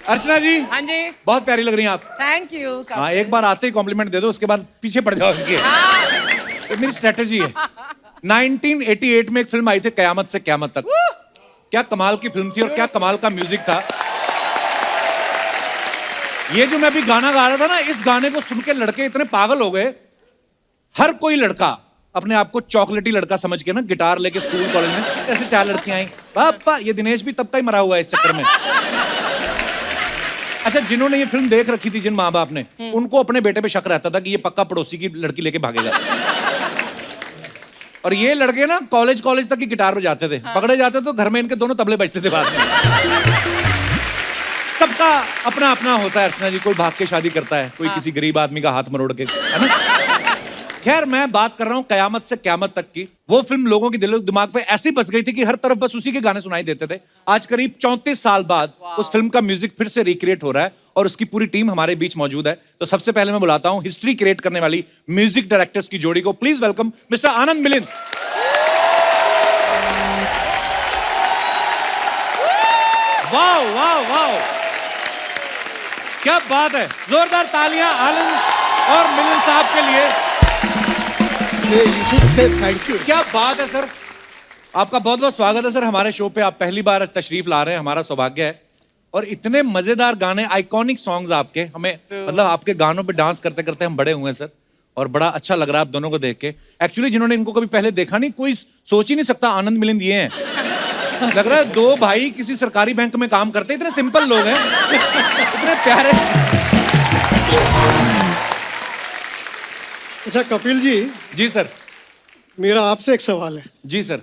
अर्चना जी। हाँ जी। बहुत प्यारी लग रही हैं आप। Thank you. हाँ, एक बार आते ही कॉम्प्लीमेंट दे दो, उसके बाद पीछे पड़ जाओ इनके। ये मेरी स्ट्रेटेजी है। 1988 में एक फिल्म आई थी कयामत से क्यामत तक। क्या कमाल की फिल्म थी और क्या कमाल का म्यूजिक था। ये जो मैं अभी गाना गा रहा था ना, इस गाने को सुन के लड़के इतने पागल हो गए। हर कोई लड़का अपने आप को चॉकलेटी लड़का समझ के ना गिटार लेके स्कूल कॉलेज में ऐसे 4 लड़कियां आई, पापा। ये दिनेश भी तब का ही मरा हुआ है इस चक्कर में। अच्छा, जिन्होंने ये फिल्म देख रखी थी, जिन माँ बाप ने, उनको अपने बेटे पे शक रहता था कि ये पक्का पड़ोसी की लड़की लेके भागेगा। और ये लड़के ना कॉलेज तक की गिटार बजाते थे। पकड़े जाते तो घर में इनके दोनों तबले बजते थे बाद में। सबका अपना अपना होता है अर्चना जी। कोई भाग के शादी करता है, कोई किसी गरीब आदमी का हाथ मरोड़ के, है ना। खैर, मैं बात कर रहा हूं कयामत से क्यामत तक की। वो फिल्म लोगों की दिलो दिमाग पे ऐसी बस गई थी कि हर तरफ बस उसी के गाने सुनाई देते थे। आज करीब 34 साल बाद उस फिल्म का म्यूजिक फिर से रिक्रिएट हो रहा है और उसकी पूरी टीम हमारे बीच मौजूद है। तो सबसे पहले मैं बुलाता हूं हिस्ट्री क्रिएट करने वाली म्यूजिक डायरेक्टर्स की जोड़ी को। Please welcome mister Anand Milind. Wow wow wow, क्या बात है। जोरदार तालियां आनंद और मिलिंद साहब के लिए। You should say thank you. क्या बात है सर, आपका बहुत बहुत स्वागत है सर हमारे शो पे। आप पहली बार तशरीफ ला रहे हैं, हमारा सौभाग्य है। और इतने मजेदार गाने, आइकॉनिक सॉन्ग्स आपके, हमें मतलब आपके गानों पे डांस करते करते हम बड़े हुए हैं सर। और बड़ा अच्छा लग रहा है आप दोनों को देख के। एक्चुअली जिन्होंने इनको कभी पहले देखा नहीं, कोई सोच ही नहीं सकता आनंद मिलिंद ये हैं। लग रहा है 2 भाई किसी सरकारी बैंक में काम करते, इतने सिंपल लोग हैं, इतने प्यारे। अच्छा कपिल जी। जी सर। मेरा आपसे एक सवाल है। जी सर।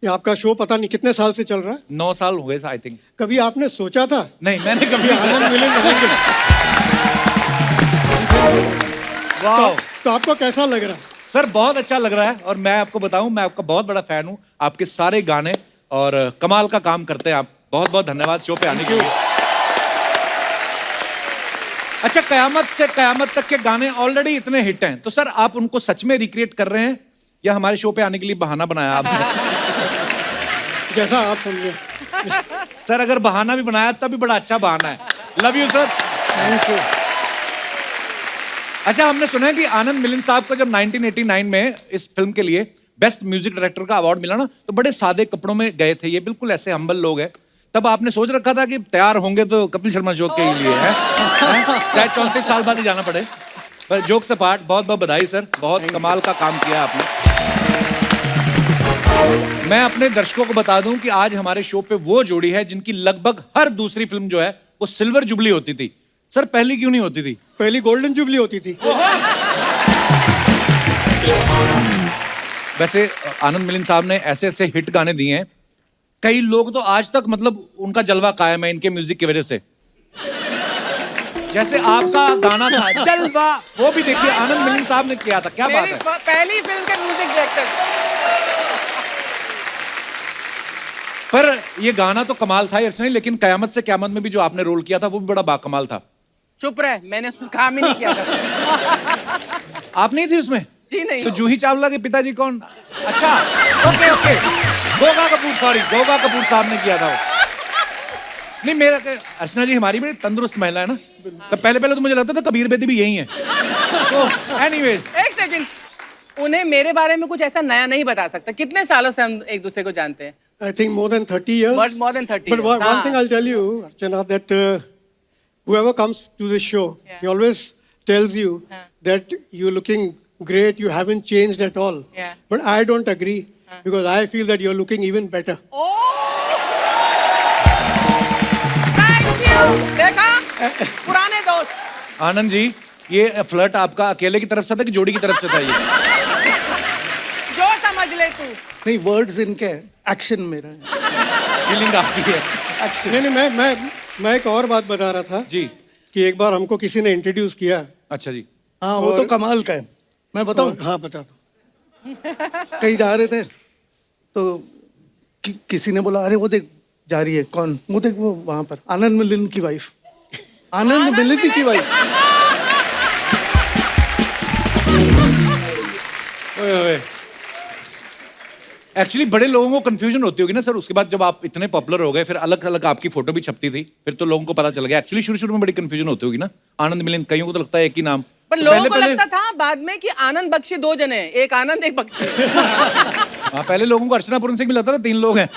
ये आपका शो पता नहीं कितने साल से चल रहा है? 9 साल हो गए आई थिंक। कभी आपने सोचा था? नहीं, मैंने कभी आनंद मिलिंद आएंगे। वाह। तो आपको कैसा लग रहा है? सर बहुत अच्छा लग रहा है। और मैं आपको बताऊं, मैं आपका बहुत बड़ा फैन हूं। आपके सारे गाने और कमाल का काम करते हैं आप। बहुत बहुत धन्यवाद शो पे आने के लिए। अच्छा, कयामत से कयामत तक के गाने ऑलरेडी इतने हिट हैं, तो सर आप उनको सच में रिक्रिएट कर रहे हैं या हमारे शो पे आने के लिए बहाना बनाया आपने? जैसा आप समझे। सर अगर बहाना भी बनाया तब भी बड़ा अच्छा बहाना है। Love you sir. Thank you. अच्छा, हमने सुना है कि आनंद मिलिंद साहब को जब 1989 में इस फिल्म के लिए बेस्ट म्यूजिक डायरेक्टर का अवार्ड मिला ना, तो बड़े सादे कपड़ों में गए थे। ये बिल्कुल ऐसे हम्बल लोग हैं। तब आपने सोच रखा था कि तैयार होंगे तो कपिल शर्मा शो के लिए है, चाहे 34 साल बाद ही जाना पड़े। पर जोक से पार्ट, बहुत बहुत बधाई सर, बहुत कमाल का काम किया आपने। मैं अपने दर्शकों को बता दूं कि आज हमारे शो पे वो जोड़ी है जिनकी लगभग हर दूसरी फिल्म जो है वो सिल्वर जुबली होती थी। सर पहली क्यों नहीं होती थी? पहली गोल्डन जुबली होती थी। वैसे आनंद मिलिंद साहब ने ऐसे ऐसे हिट गाने दिए हैं, कई लोग तो आज तक मतलब उनका जलवा कायम है इनके म्यूजिक की वजह से। जैसे आपका गाना था जलवा, वो भी देखिए आनंद मिलिंद साहब ने किया था। क्या बात है। पहली फिल्म के म्यूजिक डायरेक्टर। पर ये गाना तो कमाल था यार, लेकिन कयामत से क्यामत में भी जो आपने रोल किया था वो भी बड़ा बाकमाल था। चुप रहे, मैंने उसमें काम ही नहीं किया था। आप नहीं थी उसमें? जी नहीं। तो जूही चावला के पिताजी कौन? अच्छा, okay okay, Goga Kapoor, sorry, Goga Kapoor साहब ने किया था वो। नहीं, मेरा अर्चना जी हमारी बड़ी तंदुरुस्त महिला है ना, तो पहले तो मुझे लगता था कबीर बेदी भी यही है। तो एनीवेज, एक सेकंड, उन्हें मेरे बारे में कुछ ऐसा नया नहीं बता सकता। कितने सालों से हम एक दूसरे को जानते हैं? I think more than 30 years. But more than 30 But years. one thing I'll tell you, Archana, that whoever comes to this show, he always tells you that you're looking great, you haven't changed at all. Yeah. But I don't agree because I feel that you're looking even better. Oh! Thank you. देखा? पुराने दोस्त। आनंद जी, ये flirt आपका अकेले की तरफ से था कि जोड़ी की तरफ से था? ये जो समझ ले तू। नहीं, वर्ड्स इनके हैं, एक्शन मेरा है। फीलिंग आपकी है। नहीं नहीं, मैं एक और बात बता रहा था जी कि एक बार हमको किसी ने इंट्रोड्यूस किया। अच्छा जी। हाँ, वो तो कमाल का है। मैं बताऊं? हाँ बता दो। कहीं जा रहे थे तो किसी ने बोला, अरे वो देख जा रही है। कौन? वो देख, वो वहां पर आनंद मिलिंद की वाइफ। आनंद मिलिंद की वाइफ। ओए ओए, एक्चुअली बड़े लोगों को कंफ्यूजन होती होगी ना सर, उसके बाद जब आप इतने पॉपुलर हो गए, फिर अलग अलग आपकी फोटो भी छपती थी, फिर तो लोगों को पता चल गया। एक्चुअली शुरू शुरू में बड़ी कंफ्यूजन होती होगी ना, आनंद मिलिंद, कईयों को तो लगता है एक ही नाम, पर तो लोगों को लगता था बाद में कि आनंद बख्शी 2 जने हैं, एक आनंद एक बख्शी। हाँ, पहले लोगों को अर्चना पूरन सिंह भी लगता था 3 लोग हैं।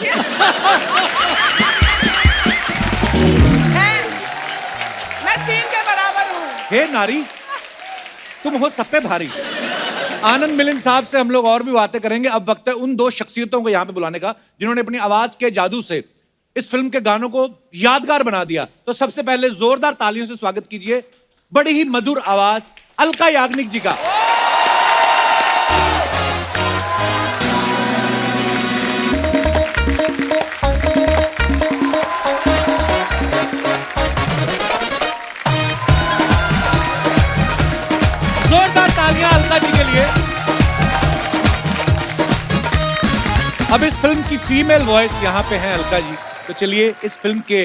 मैं 3 के बराबर हूँ। हे नारी, तुम हो सब पे भारी। आनंद मिलिंद साहब से हम लोग और भी बातें करेंगे। अब वक्त है उन 2 शख्सियतों को यहाँ पे बुलाने का जिन्होंने अपनी आवाज के जादू से इस फिल्म के गानों को यादगार बना दिया। तो सबसे पहले जोरदार तालियों से स्वागत कीजिए बड़ी ही मधुर आवाज अलका याग्निक जी का। जोरदार तालियां अलका जी के लिए। अब इस फिल्म की फीमेल वॉइस यहां पे है अलका जी। तो चलिए इस फिल्म के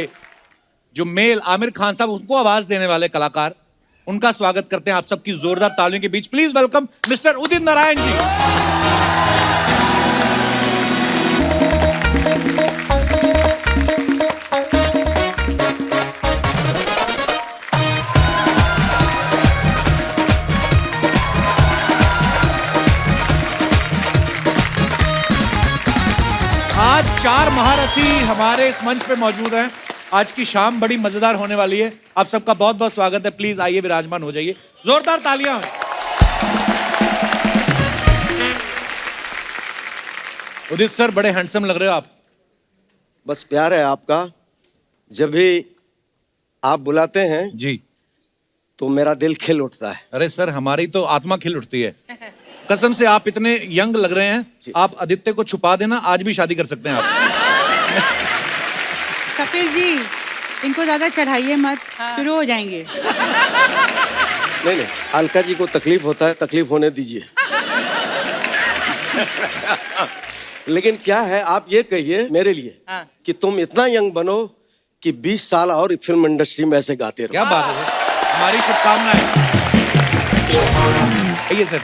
जो मेल आमिर खान साहब उनको आवाज देने वाले कलाकार, उनका स्वागत करते हैं आप सबकी जोरदार तालियों के बीच। Please welcome mister Udit Narayan ji. आज 4 महारथी हमारे इस मंच पे मौजूद हैं। आज की शाम बड़ी मजेदार होने वाली है। आप सबका बहुत बहुत स्वागत है। प्लीज आइए, विराजमान हो जाइए। जोरदार तालियां। उदित सर, बड़े हैंडसम लग रहे हो आप। बस प्यार है आपका। जब भी आप बुलाते हैं जी। तो मेरा दिल खिल उठता है। अरे सर, हमारी तो आत्मा खिल उठती है। कसम से, आप इतने यंग लग रहे हैं। आप आदित्य को छुपा देना, आज भी शादी कर सकते हैं आप। कपिल जी, इनको ज्यादा चढ़ाइए मत, शुरू हो जाएंगे। नहीं नहीं, अलका जी को तकलीफ होता है, तकलीफ होने दीजिए। लेकिन क्या है, आप ये कहिए मेरे लिए कि तुम इतना यंग बनो कि 20 साल और फिल्म इंडस्ट्री में ऐसे गाते रहो। क्या बात है सर, हमारी शुभकामनाएं। आइए सर।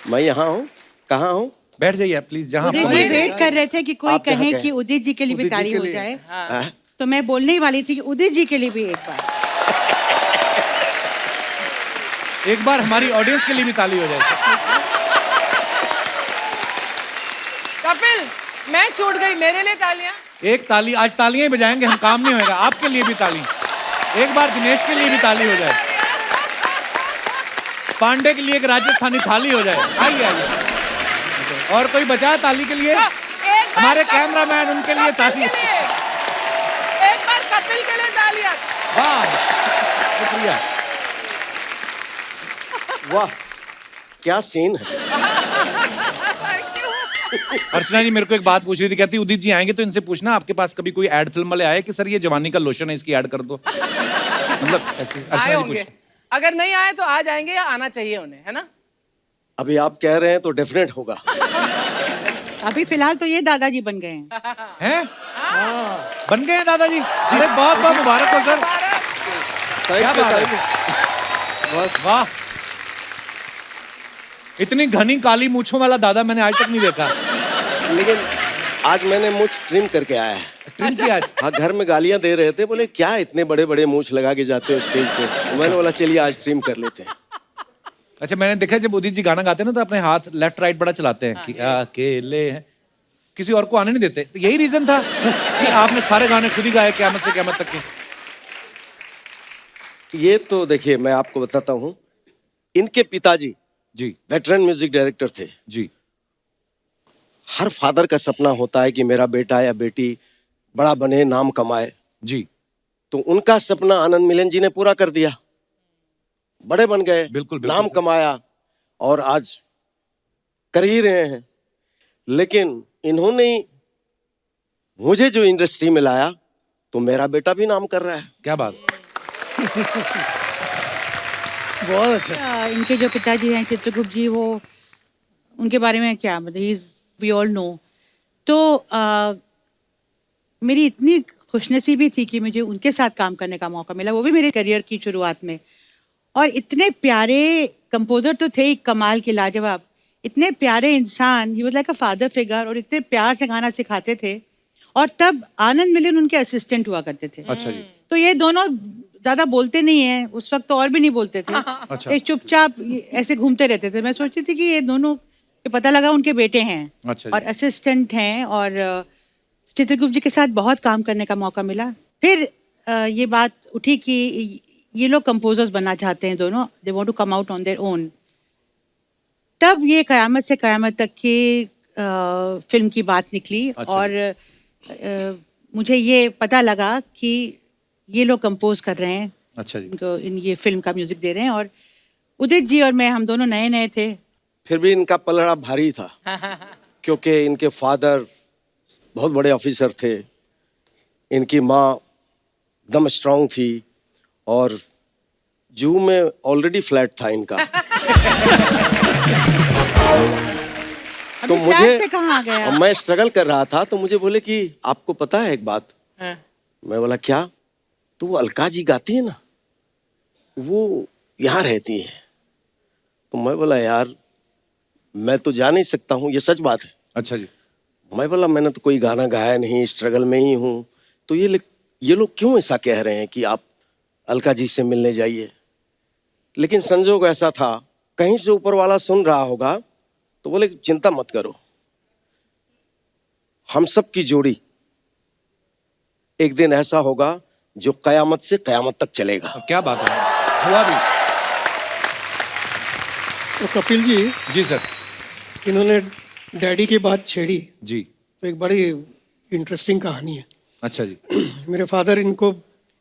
मैं यहाँ हूँ। कहाँ हूँ? बैठ जाइए आप प्लीज। जहाँ उदित जी वेट कर रहे थे कि कोई आप यहाँ कहे कहें। कि उदित जी के लिए भी उदित जी तारीफ के हो लिए। जाए, हाँ? तो मैं बोलने ही वाली थी कि उदित जी के लिए भी एक बार हमारी ऑडियंस के लिए भी ताली हो जाए। कपिल, मैं छूट गई, मेरे लिए तालियां। एक ताली, आज तालियां ही बजाएंगे हम, काम नहीं होएगा। आपके लिए भी ताली। एक बार दिनेश के लिए भी ताली हो जाए। पांडे के लिए एक राजस्थानी थाली हो जाए। आइए आइए। और कोई बचा है ताली के लिए? एक बार हमारे कैमरामैन, उनके लिए ताली। एक बार कपिल के लिए तालियां। वाह, शुक्रिया। वाह, क्या सीन है। अर्चना जी मेरे को एक बात पूछ रही थी, कहती उदित जी आएंगे तो इनसे पूछना आपके पास कभी कोई एड फिल्म वाले आए कि सर ये जवानी का लोशन है, इसकी ऐड कर दो। मतलब ऐसे आए अर्चना जी होंगे। पूछ। अगर नहीं आए तो आ जाएंगे, या आना चाहिए उन्हें, है ना? अभी आप कह रहे हैं तो डेफिनेट होगा। अभी फिलहाल तो ये दादाजी बन गए हैं। हैं? बन गए हैं दादाजी? अरे बहुत बहुत मुबारक हो सर। क्या बात है। वाह, इतनी घनी काली मूंछों वाला दादा मैंने आज तक नहीं देखा। लेकिन आज मैंने मूंछ ट्रिम करके आया है। ट्रिम किया आज? हाँ, घर में गालियां दे रहे थे, बोले क्या इतने बड़े बड़े मूंछ लगा के जाते हो स्टेज पे। तो मैंने बोला चलिए आज ट्रिम कर लेते हैं। अच्छा, मैंने देखा जब उदित जी गाना गाते हैं ना तो अपने हाथ लेफ्ट राइट बड़ा चलाते हैं कि अकेले हैं, किसी और को आने नहीं देते। तो यही रीजन था कि आपने सारे गाने खुद ही गाए क़यामत से क़यामत तक के। ये तो देखिए, मैं आपको बताता हूँ, इनके पिताजी जी वेटरन म्यूजिक डायरेक्टर थे। जी। हर फादर का सपना होता है कि मेरा बेटा या बेटी बड़ा बने, नाम कमाए। जी तो उनका सपना आनंद मिलन जी ने पूरा कर दिया। बड़े बन गए, बिल्कुल, नाम कमाया और आज कर ही रहे हैं। लेकिन इन्होंने मुझे जो इंडस्ट्री में लाया तो मेरा बेटा भी नाम कर रहा है। क्या बात। बहुत अच्छा। इनके जो पिताजी हैं चित्रगुप्त जी, वो उनके बारे में क्या मतलब, वी ऑल नो। तो मेरी इतनी खुशनसीबी थी कि मुझे उनके साथ काम करने का मौका मिला, वो भी मेरे करियर की शुरुआत में। और इतने प्यारे कंपोजर तो थे ही, कमाल के, लाजवाब। इतने प्यारे इंसान, he was like a father figure, और इतने प्यार से गाना सिखाते थे। और तब आनंद मिलिंद उनके असिस्टेंट हुआ करते थे। अच्छा जी। तो ये दोनों ज्यादा बोलते नहीं है, उस वक्त तो और भी नहीं बोलते थे। अच्छा। ये चुपचाप ऐसे घूमते रहते थे। मैं सोचती थी कि ये दोनों, ये पता लगा उनके बेटे हैं अच्छा जी। और असिस्टेंट हैं, और चित्रगुप्त जी के साथ बहुत काम करने का मौका मिला। फिर ये बात उठी कि ये लोग कंपोजर्स बनना चाहते हैं दोनों, they want to come out on their own. तब ये कयामत से कयामत तक की फिल्म की बात निकली। अच्छा। और मुझे ये पता लगा कि ये लोग कंपोज कर रहे हैं, अच्छा जी। इनको ये फिल्म का म्यूजिक दे रहे हैं। और उदित जी और मैं, हम दोनों नए नए थे। फिर भी इनका पलड़ा भारी था क्योंकि इनके फादर बहुत बड़े ऑफिसर थे, इनकी माँ एकदम स्ट्रांग थी, और जू में ऑलरेडी फ्लैट था इनका। तो अभी मुझे फ्लैट पे कहाँ आ गया? और मैं स्ट्रगल कर रहा था, तो मुझे बोले कि आपको पता है एक बात। मैं बोला क्या? तो वो अलका जी गाती है ना, वो यहाँ रहती है। तो मैं बोला यार मैं तो जा नहीं सकता हूँ, ये सच बात है। अच्छा जी। मैं बोला मैंने तो कोई गाना गाया नहीं, स्ट्रगल में ही हूँ, तो ये लोग क्यों ऐसा कह रहे हैं कि आप अलका जी से मिलने जाइए। लेकिन संजोग ऐसा था, कहीं से ऊपर वाला सुन रहा होगा, तो बोले चिंता मत करो, हम सब की जोड़ी एक दिन ऐसा होगा जो कयामत से कयामत तक चलेगा। क्या बात है, हुआ भी। तो कपिल जी, जी सर। इन्होंने डैडी की बात छेड़ी, जी। तो एक बड़ी इंटरेस्टिंग कहानी है। अच्छा जी। मेरे फादर इनको,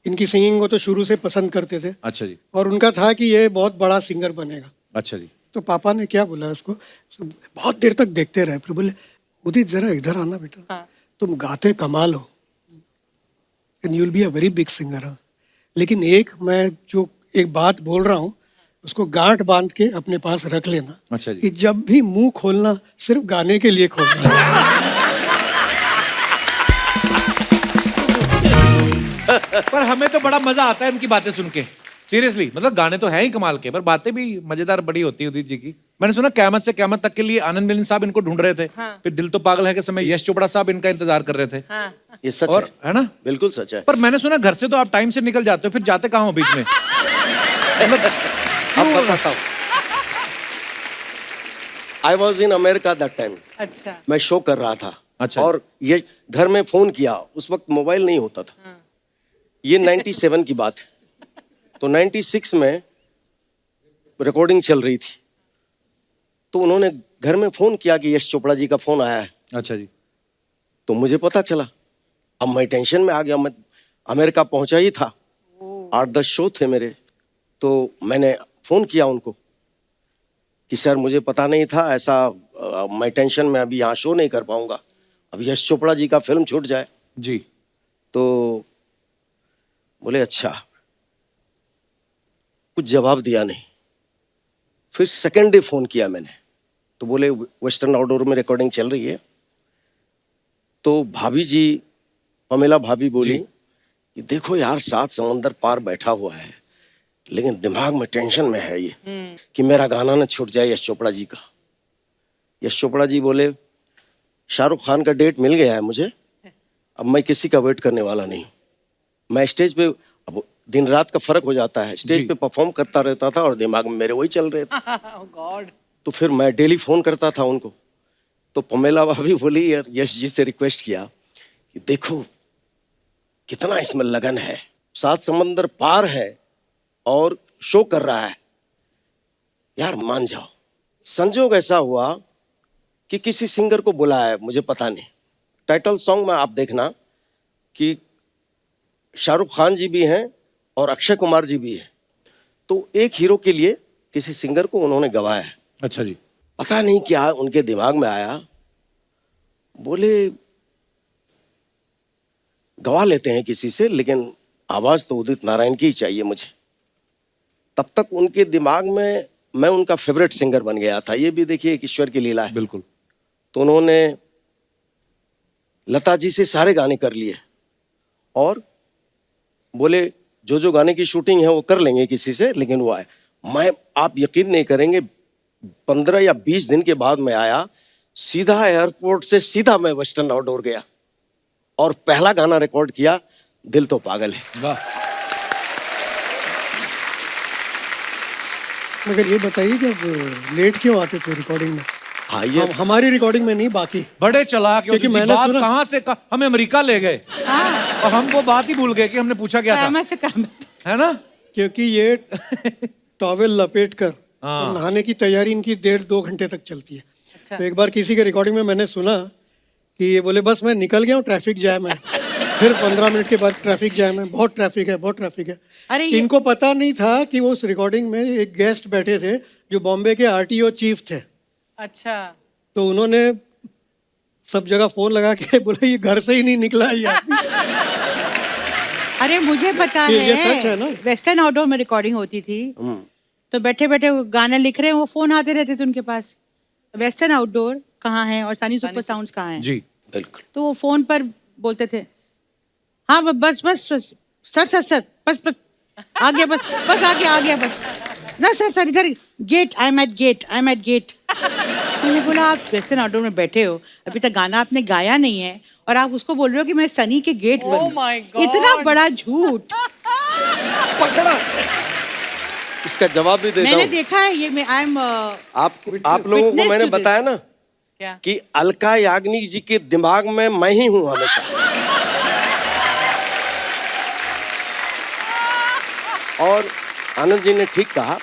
इनकी सिंगिंग को तो शुरू से पसंद करते थे, अच्छा जी। और उनका था कि ये बहुत बड़ा सिंगर बनेगा। अच्छा जी। तो पापा ने क्या बोला उसको, बहुत देर तक देखते रहे, फिर बोले उदित जरा इधर आना बेटा, तुम गाते कमाल हो, and you will be a very big singer. लेकिन मैं जो एक बात बोल रहा हूँ उसको गांठ बांध के अपने पास रख लेना। अच्छा जी। कि जब भी मुंह खोलना सिर्फ गाने के लिए खोलना। पर हमें तो बड़ा मजा आता है इनकी बातें सुन के, सीरियसली। मतलब गाने तो हैं ही कमाल के, पर बातें भी मजेदार बड़ी होती है उदित जी की। मैंने सुना क़यामत से क़यामत तक के लिए आनंद मिलिंद साहब इनको ढूंढ रहे थे। फिर दिल तो पागल है के समय यश चोपड़ा साहब इनका इंतजार कर रहे थे। ये सच और है ना? बिल्कुल सच है। पर मैंने सुना घर से तो आप टाइम से निकल जाते हो, फिर जाते कहाँ हो बीच में? अब बताता हूँ। I was in America that time. अच्छा। मैं शो कर रहा था। अच्छा। और ये घर में फोन किया, उस वक्त मोबाइल नहीं होता था। ये 97 की बात है। तो 96 में रिकॉर्डिंग चल रही थी, तो उन्होंने घर में फोन किया कि यश चोपड़ा जी का फोन आया है। अच्छा जी। तो मुझे पता चला। अब मैं टेंशन में आ गया, मैं अमेरिका पहुंचा ही था, 8-10 शो थे मेरे। तो मैंने फोन किया उनको कि सर मुझे पता नहीं था ऐसा, मैं टेंशन में अभी यहाँ शो नहीं कर पाऊंगा, अब यश चोपड़ा जी का फिल्म छूट जाए। जी। तो बोले अच्छा, कुछ जवाब दिया नहीं। फिर सेकेंड डे फोन किया मैंने, तो बोले वेस्टर्न आउटडोर में रिकॉर्डिंग चल रही है। तो भाभी जी, पमेला भाभी बोली कि देखो यार, 7 समंदर पार बैठा हुआ है, लेकिन दिमाग में टेंशन में है ये कि मेरा गाना ना छूट जाए यश चोपड़ा जी का। यश चोपड़ा जी बोले शाहरुख खान का डेट मिल गया है मुझे, अब मैं किसी का वेट करने वाला नहीं। मैं स्टेज पे, अब दिन रात का फर्क हो जाता है, स्टेज पे परफॉर्म करता रहता था और दिमाग में मेरे वही चल रहे थे। गॉड। तो फिर मैं डेली फोन करता था उनको। तो पमेला भाभी बोली, यार यश जी से रिक्वेस्ट किया कि देखो कितना इसमें लगन है, 7 समंदर पार है और शो कर रहा है, यार मान जाओ। संजोग ऐसा हुआ कि किसी सिंगर को बुलाया, मुझे पता नहीं। टाइटल सॉन्ग में आप देखना कि शाहरुख खान जी भी हैं और अक्षय कुमार जी भी हैं। तो एक हीरो के लिए किसी सिंगर को उन्होंने गवाया है। अच्छा जी। पता नहीं क्या उनके दिमाग में आया, बोले गवा लेते हैं किसी से, लेकिन आवाज तो उदित नारायण की ही चाहिए मुझे। तब तक उनके दिमाग में मैं उनका फेवरेट सिंगर बन गया था। ये भी देखिए एक ईश्वर की लीला है। बिल्कुल। तो उन्होंने लता जी से सारे गाने कर लिए और बोले जो जो गाने की शूटिंग है वो कर लेंगे किसी से, लेकिन वो आए। मैं, आप यकीन नहीं करेंगे, 15 या 20 दिन के बाद मैं आया, सीधा एयरपोर्ट से सीधा मैं वेस्टर्न आउटडोर गया और पहला गाना रिकॉर्ड किया, दिल तो पागल है। वाह। मगर ये बताइए जब लेट क्यों आते थे रिकॉर्डिंग में? हाँ, ये हमारी रिकॉर्डिंग में नहीं, बाकी बड़े चलाक क्योंकि क्योंकि मैंने बात सुना- कहाँ से हमें अमेरिका ले गए और हम वो बात ही भूल गए कि हमने पूछा क्या था, सहमत से कहमत। है ना? क्योंकि ये टॉवेल लपेट कर और नहाने की तैयारी इनकी 1.5-2 घंटे तक चलती है। अच्छा। तो एक बार किसी के रिकॉर्डिंग में मैंने सुना कि ये बोले बस मैं निकल गया हूँ, ट्रैफिक जैम है। फिर 15 मिनट के बाद ट्रैफिक जैम है, बहुत ट्रैफिक है, बहुत ट्रैफिक है। अरे ये- इनको पता नहीं था कि वो उस रिकॉर्डिंग में एक गेस्ट बैठे थे जो बॉम्बे के आरटीओ चीफ थे। अच्छा। तो उन्होंने सब जगह फोन लगा के बोला ये घर से ही नहीं निकला है ये आदमी। अरे मुझे पता ये सच है ना? वेस्टर्न आउटडोर में रिकॉर्डिंग होती थी, तो बैठे बैठे वो गाना लिख रहे हैं, वो फोन आते रहते थे उनके पास, वेस्टर्न आउटडोर कहाँ है और सनी सुपर साउंड्स कहाँ है। जी बिल्कुल। तो वो फोन पर बोलते थे, हाँ बस बस बस सर सर सर बस बस आ गया, बस बस आ गया बस ना सर सर इधर gate, I am at gate. मैंने बोला आप वेस्टर्न आउटडोर में बैठे हो, अभी तक गाना आपने गाया नहीं है और आप उसको बोल रहे हो कि मैं सनी के गेट Oh पर my हूँ। God! इतना बड़ा झूठ। पकड़ा। इसका जवाब भी देता मैंने हूँ। देखा है ये, मैं आई एम आप लोगों को मैंने बताया ना क्या? कि अलका याग्निक जी के दिमाग में मैं ही हूं हमेशा। और आनंद जी ने ठीक कहा।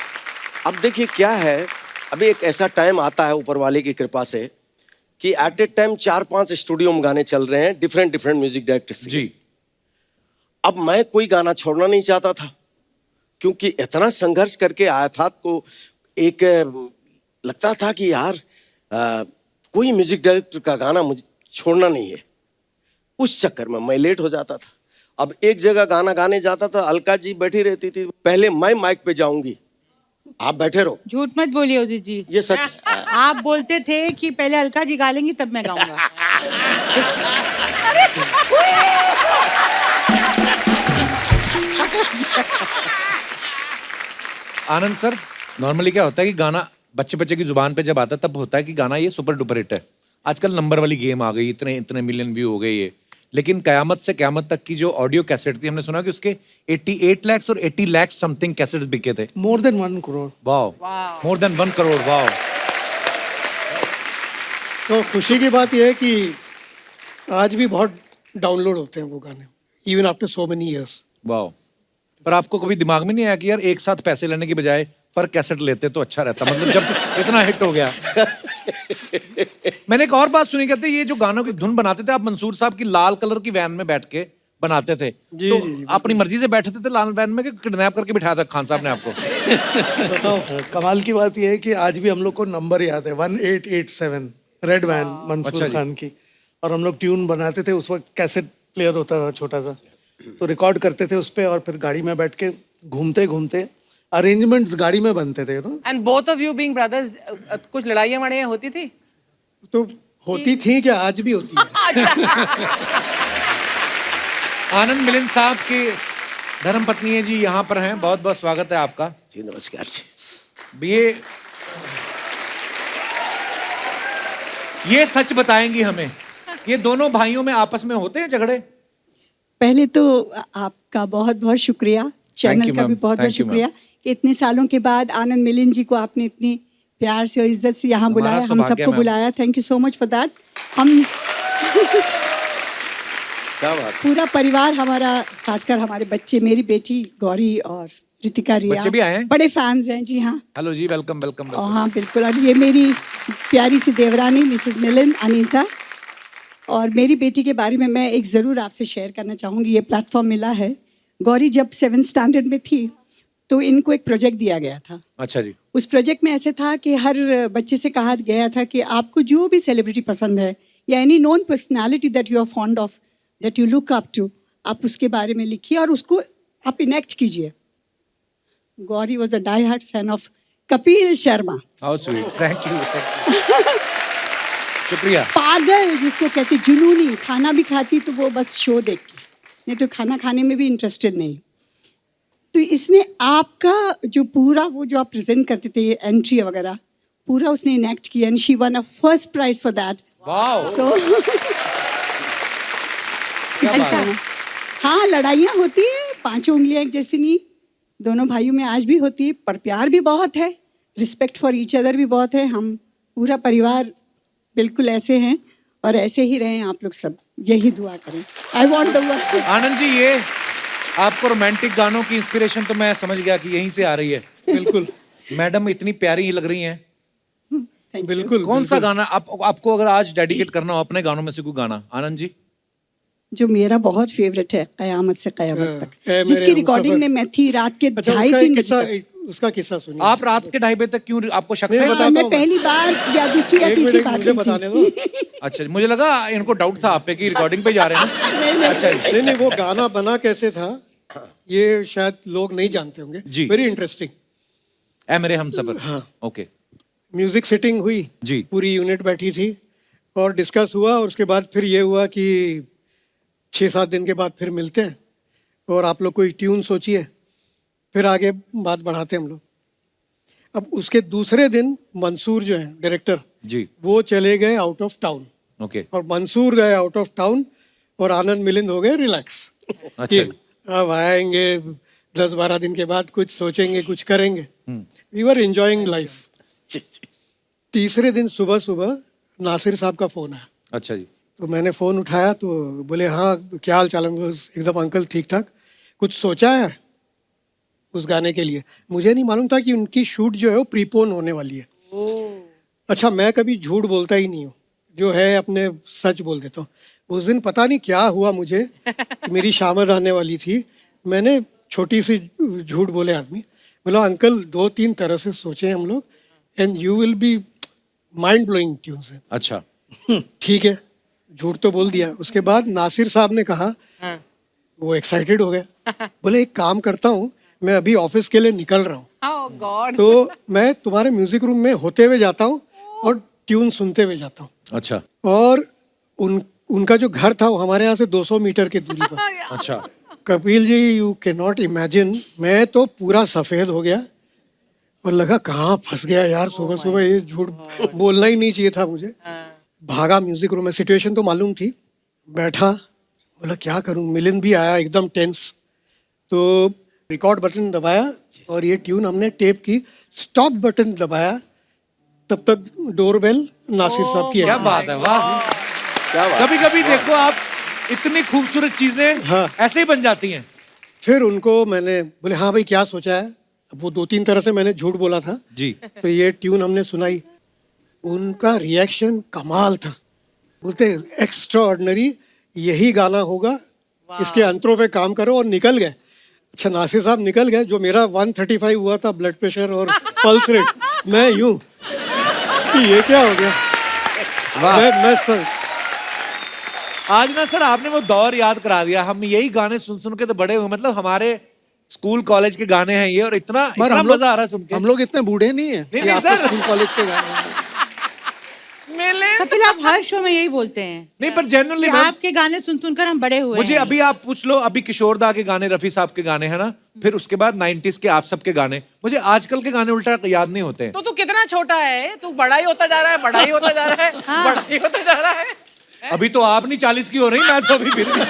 अब देखिए क्या है, अभी एक ऐसा टाइम आता है ऊपर वाले की कृपा से कि एट ए टाइम 4-5 स्टूडियो में गाने चल रहे हैं डिफरेंट म्यूजिक डायरेक्टर्स के। जी अब मैं कोई गाना छोड़ना नहीं चाहता था क्योंकि इतना संघर्ष करके आया था, तो एक लगता था कि यार कोई म्यूजिक डायरेक्टर का गाना मुझे छोड़ना नहीं है। उस चक्कर में मैं लेट हो जाता था। अब एक जगह गाना गाने जाता था, अलका जी बैठी रहती थी, पहले मैं माइक पे जाऊंगी, आप बैठे रहो। झूठ मत बोलिए उदित जी, ये सच है। आप बोलते थे कि पहले अलका जी गा लेंगी तब मैं गाऊंगा। आनंद सर, नॉर्मली क्या होता है कि गाना बच्चे बच्चे की जुबान पे जब आता है तब होता है कि गाना ये सुपर डुपर हिट है। आजकल नंबर वाली गेम आ गई, इतने इतने मिलियन व्यू हो गए ये। लेकिन कयामत से कयामत तक की जो ऑडियो कैसेट थी, हमने सुना कि उसके 88 लाख और 80 लाख समथिंग कैसेट्स बिके थे। More than 1 crore. Wow, more than 1 crore. Wow. तो खुशी की बात यह है कि आज भी बहुत डाउनलोड होते हैं वो गाने, even after so many years. Wow. पर आपको कभी दिमाग में नहीं आया कि यार एक साथ पैसे लेने की बजाय पर कैसेट लेते तो अच्छा रहता, मतलब जब इतना हिट हो गया। मैंने एक और बात सुनी, कहते ये जो गानों की धुन बनाते थे आप मंसूर साहब की लाल कलर की वैन में बैठ के बनाते थे। जी, तो जी, अपनी मर्जी से बैठे थे लाल वैन में कि किडनैप करके बिठाया था खान साहब ने आपको? बताओ, कमाल की बात यह है कि आज भी हम लोग को नंबर याद है, 1887 रेड वैन मंसूर अच्छा जी। खान की। और हम लोग ट्यून बनाते थे, उस वक्त कैसेट प्लेयर होता था छोटा सा, तो रिकॉर्ड करते थे उस पे और फिर गाड़ी में बैठ के घूमते घूमते अरेंजमेंट्स गाड़ी में बनते थे ना। And both of you being brothers, कुछ लड़ाइयाँ वड़ाइयाँ होती थी? तो होती थी क्या, आज भी होती है। आनंद मिलिंद साहब की धर्मपत्नी है जी, यहाँ पर हैं, बहुत बहुत स्वागत है आपका। जी नमस्कार जी। ये सच बताएंगी हमें, ये दोनों भाइयों में आपस में होते हैं झगड़े? पहले तो आपका बहुत बहुत शुक्रिया, you, चैनल का ma'am. भी बहुत बहुत Thank you, शुक्रिया कि इतने सालों के बाद आनंद मिलिंद जी को आपने इतनी प्यार से और इज्जत से यहाँ बुलाया, हम सौभाग्य, सबको ma'am. बुलाया। Thank you so much for that. हम क्या बात। पूरा परिवार हमारा, खासकर हमारे बच्चे, मेरी बेटी गौरी और रितिका रिया, बच्चे भी आए हैं? बड़े फैंस हैं। जी हाँ, हेलो जी, वेलकम वेलकम। और हाँ बिल्कुल। और ये मेरी प्यारी सी देवरानी मिसेस मिलिंद, अनीता। और मेरी बेटी के बारे में मैं एक ज़रूर आपसे शेयर करना चाहूँगी, ये प्लेटफॉर्म मिला है। गौरी जब 7th स्टैंडर्ड में थी तो इनको एक प्रोजेक्ट दिया गया था। अच्छा जी। उस प्रोजेक्ट में ऐसे था कि हर बच्चे से कहा गया था कि आपको जो भी सेलिब्रिटी पसंद है या any known personality that you are fond of, that you look up to, आप उसके बारे में लिखिए और उसको आप इनेक्ट कीजिए। Gauri was a die hard fan of Kapil Sharma. How sweet, thank you. शुक्रिया। पागल जिसको कहते, जुनूनी, खाना भी खाती तो वो बस शो देख के, नहीं तो खाना खाने में भी इंटरेस्टेड नहीं। तो इसने आपका जो पूरा वो जो आप प्रेजेंट करते थे, ये एंट्री वगैरह, पूरा उसने इनेक्ट किया and she won a first prize for that wow so अच्छा हाँ लड़ाइयाँ होती है, पांचों उंगलियां एक जैसी नहीं, दोनों भाइयों में आज भी होती है, पर प्यार भी बहुत है, रिस्पेक्ट फॉर ईच अदर भी बहुत है। हम पूरा परिवार बिल्कुल ऐसे हैं और ऐसे ही रहें आप लोग सब, यही दुआ करें। I want the work. Anand ji, ये आपको रोमांटिक गानों की इंस्पिरेशन तो मैं समझ गया कि यहीं से आ रही है। बिल्कुल मैडम इतनी प्यारी लग रही हैं। बिल्कुल। कौन सा गाना आपको अगर आज डेडिकेट करना हो अपने गानों में से कोई गाना, आनंद जी? जो मेरा बहुत फेवरेट है, कयामत से कयामत ए तक, मेरे जिसकी रिकॉर्डिंग हमसफर। में मैं थी रात के अच्छा 2:30-3 बजे तक। उसका किस्सा सुनिए। आप रात के 2:30 बजे तक क्यों, आपको शक नहीं, था? बताता मैं हूँ पहली बार या दूसरी या एक तीसरी मिनट बार मुझे गई बताने थी। दो। अच्छा, मुझे लगा इनको डाउट था आप पे कि रिकॉर्डिंग पे जा रहे हैं। अच्छा जी। नहीं नहीं, वो गाना बना कैसे था ये शायद लोग नहीं जानते होंगे। जी। Very interesting. ए मेरे हमसफर। हाँ। ओके म्यूजिक सिटिंग हुई जी। पूरी यूनिट बैठी थी और डिस्कस हुआ और उसके बाद फिर ये हुआ कि 6-7 दिन के बाद फिर मिलते हैं और आप लोग कोई ट्यून सोचिए, फिर आगे बात बढ़ाते हैं हम लोग। अब उसके दूसरे दिन मंसूर जो है डायरेक्टर, जी। वो चले गए आउट ऑफ टाउन ओके। और मंसूर गए आउट ऑफ टाउन और आनंद मिलिंद हो गए रिलैक्स। अच्छा। अब आएंगे 10-12 दिन के बाद, कुछ सोचेंगे, कुछ करेंगे। We were enjoying life. तीसरे दिन सुबह सुबह नासिर साहब का फोन आया, अच्छा जी। तो मैंने फोन उठाया तो बोले हाँ क्या हाल चाल है? एकदम अंकल ठीक ठाक। कुछ सोचा है उस गाने के लिए? मुझे नहीं मालूम था कि उनकी शूट जो है वो प्रीपोन होने वाली है। अच्छा, मैं कभी झूठ बोलता ही नहीं हूँ, जो है अपने सच बोल देता हूँ। उस दिन पता नहीं क्या हुआ मुझे, मेरी शामद आने वाली थी, मैंने छोटी सी झूठ बोले आदमी, बोला अंकल 2-3 तरह से सोचे हम लोग and you will be mind blowing tunes. अच्छा। ठीक है, झूठ तो बोल दिया। उसके बाद नासिर साहब ने कहा, वो एक्साइटेड हो गया, बोले एक काम करता हूँ, मैं अभी ऑफिस के लिए निकल रहा हूँ, Oh God. तो मैं तुम्हारे म्यूजिक रूम में होते हुए जाता हूँ और ट्यून सुनते हुए जाता हूँ। अच्छा। और उनका जो घर था वो हमारे यहाँ से 200 मीटर की दूरी पर। अच्छा। Kapil ji, you can not imagine, मैं तो पूरा सफेद हो गया और लगा कहाँ फंस गया यार, सुबह सुबह ये झूठ बोलना ही नहीं चाहिए था मुझे। भागा म्यूजिक रूम में, सिचुएशन तो मालूम थी, बैठा, बोला क्या करूं। मिलिंद भी आया एकदम टेंस, तो रिकॉर्ड बटन दबाया और ये ट्यून हमने टेप की, स्टॉप बटन दबाया, तब तक डोरबेल नासिर साहब की क्या है। बात है, वाह। क्या बात। कभी कभी देखो आप, इतनी खूबसूरत चीजें हाँ। ऐसे ही बन जाती हैं। फिर उनको मैंने बोले हाँ भाई क्या सोचा है? अब वो 2-3 तरह से मैंने झूठ बोला था जी। तो ये ट्यून हमने सुनाई, उनका रिएक्शन कमाल था, बोलते एक्स्ट्रा ऑर्डिनरी, यही गाना होगा, इसके अंतरों पे काम करो, और निकल गए। अच्छा, नासिर साहब निकल गए, जो मेरा 135 हुआ था ब्लड प्रेशर और पल्स रेट, मैं यूं कि ये क्या हो गया। मैं सर आज ना सर आपने वो दौर याद करा दिया, हम यही गाने सुन सुन के तो बड़े हुए, मतलब हमारे स्कूल कॉलेज के गाने हैं ये, और इतना इतना मजा आ रहा है सुन के। हम लोग इतने बूढ़े नहीं है नहीं, कि आपको सर। स्कूल कॉलेज के गाने मिले कपिल आप हर शो में यही बोलते हैं नहीं, पर जेन्युइनली कि आपके गाने सुन सुनकर हम बड़े हुए मुझे हैं। अभी आप पूछ लो, अभी किशोर दा के गाने, रफी साहब के गाने हैं ना, फिर उसके बाद 90s के आप सब के गाने, मुझे आजकल के गाने उल्टा याद नहीं होते हैं। तो तू कितना छोटा है, तू बड़ा ही होता जा रहा है, बड़ा ही होता जा रहा है, बड़ा ही होता जा रहा है। अभी तो आप नहीं 40 की हो रही, मैं तो अभी फिर भी।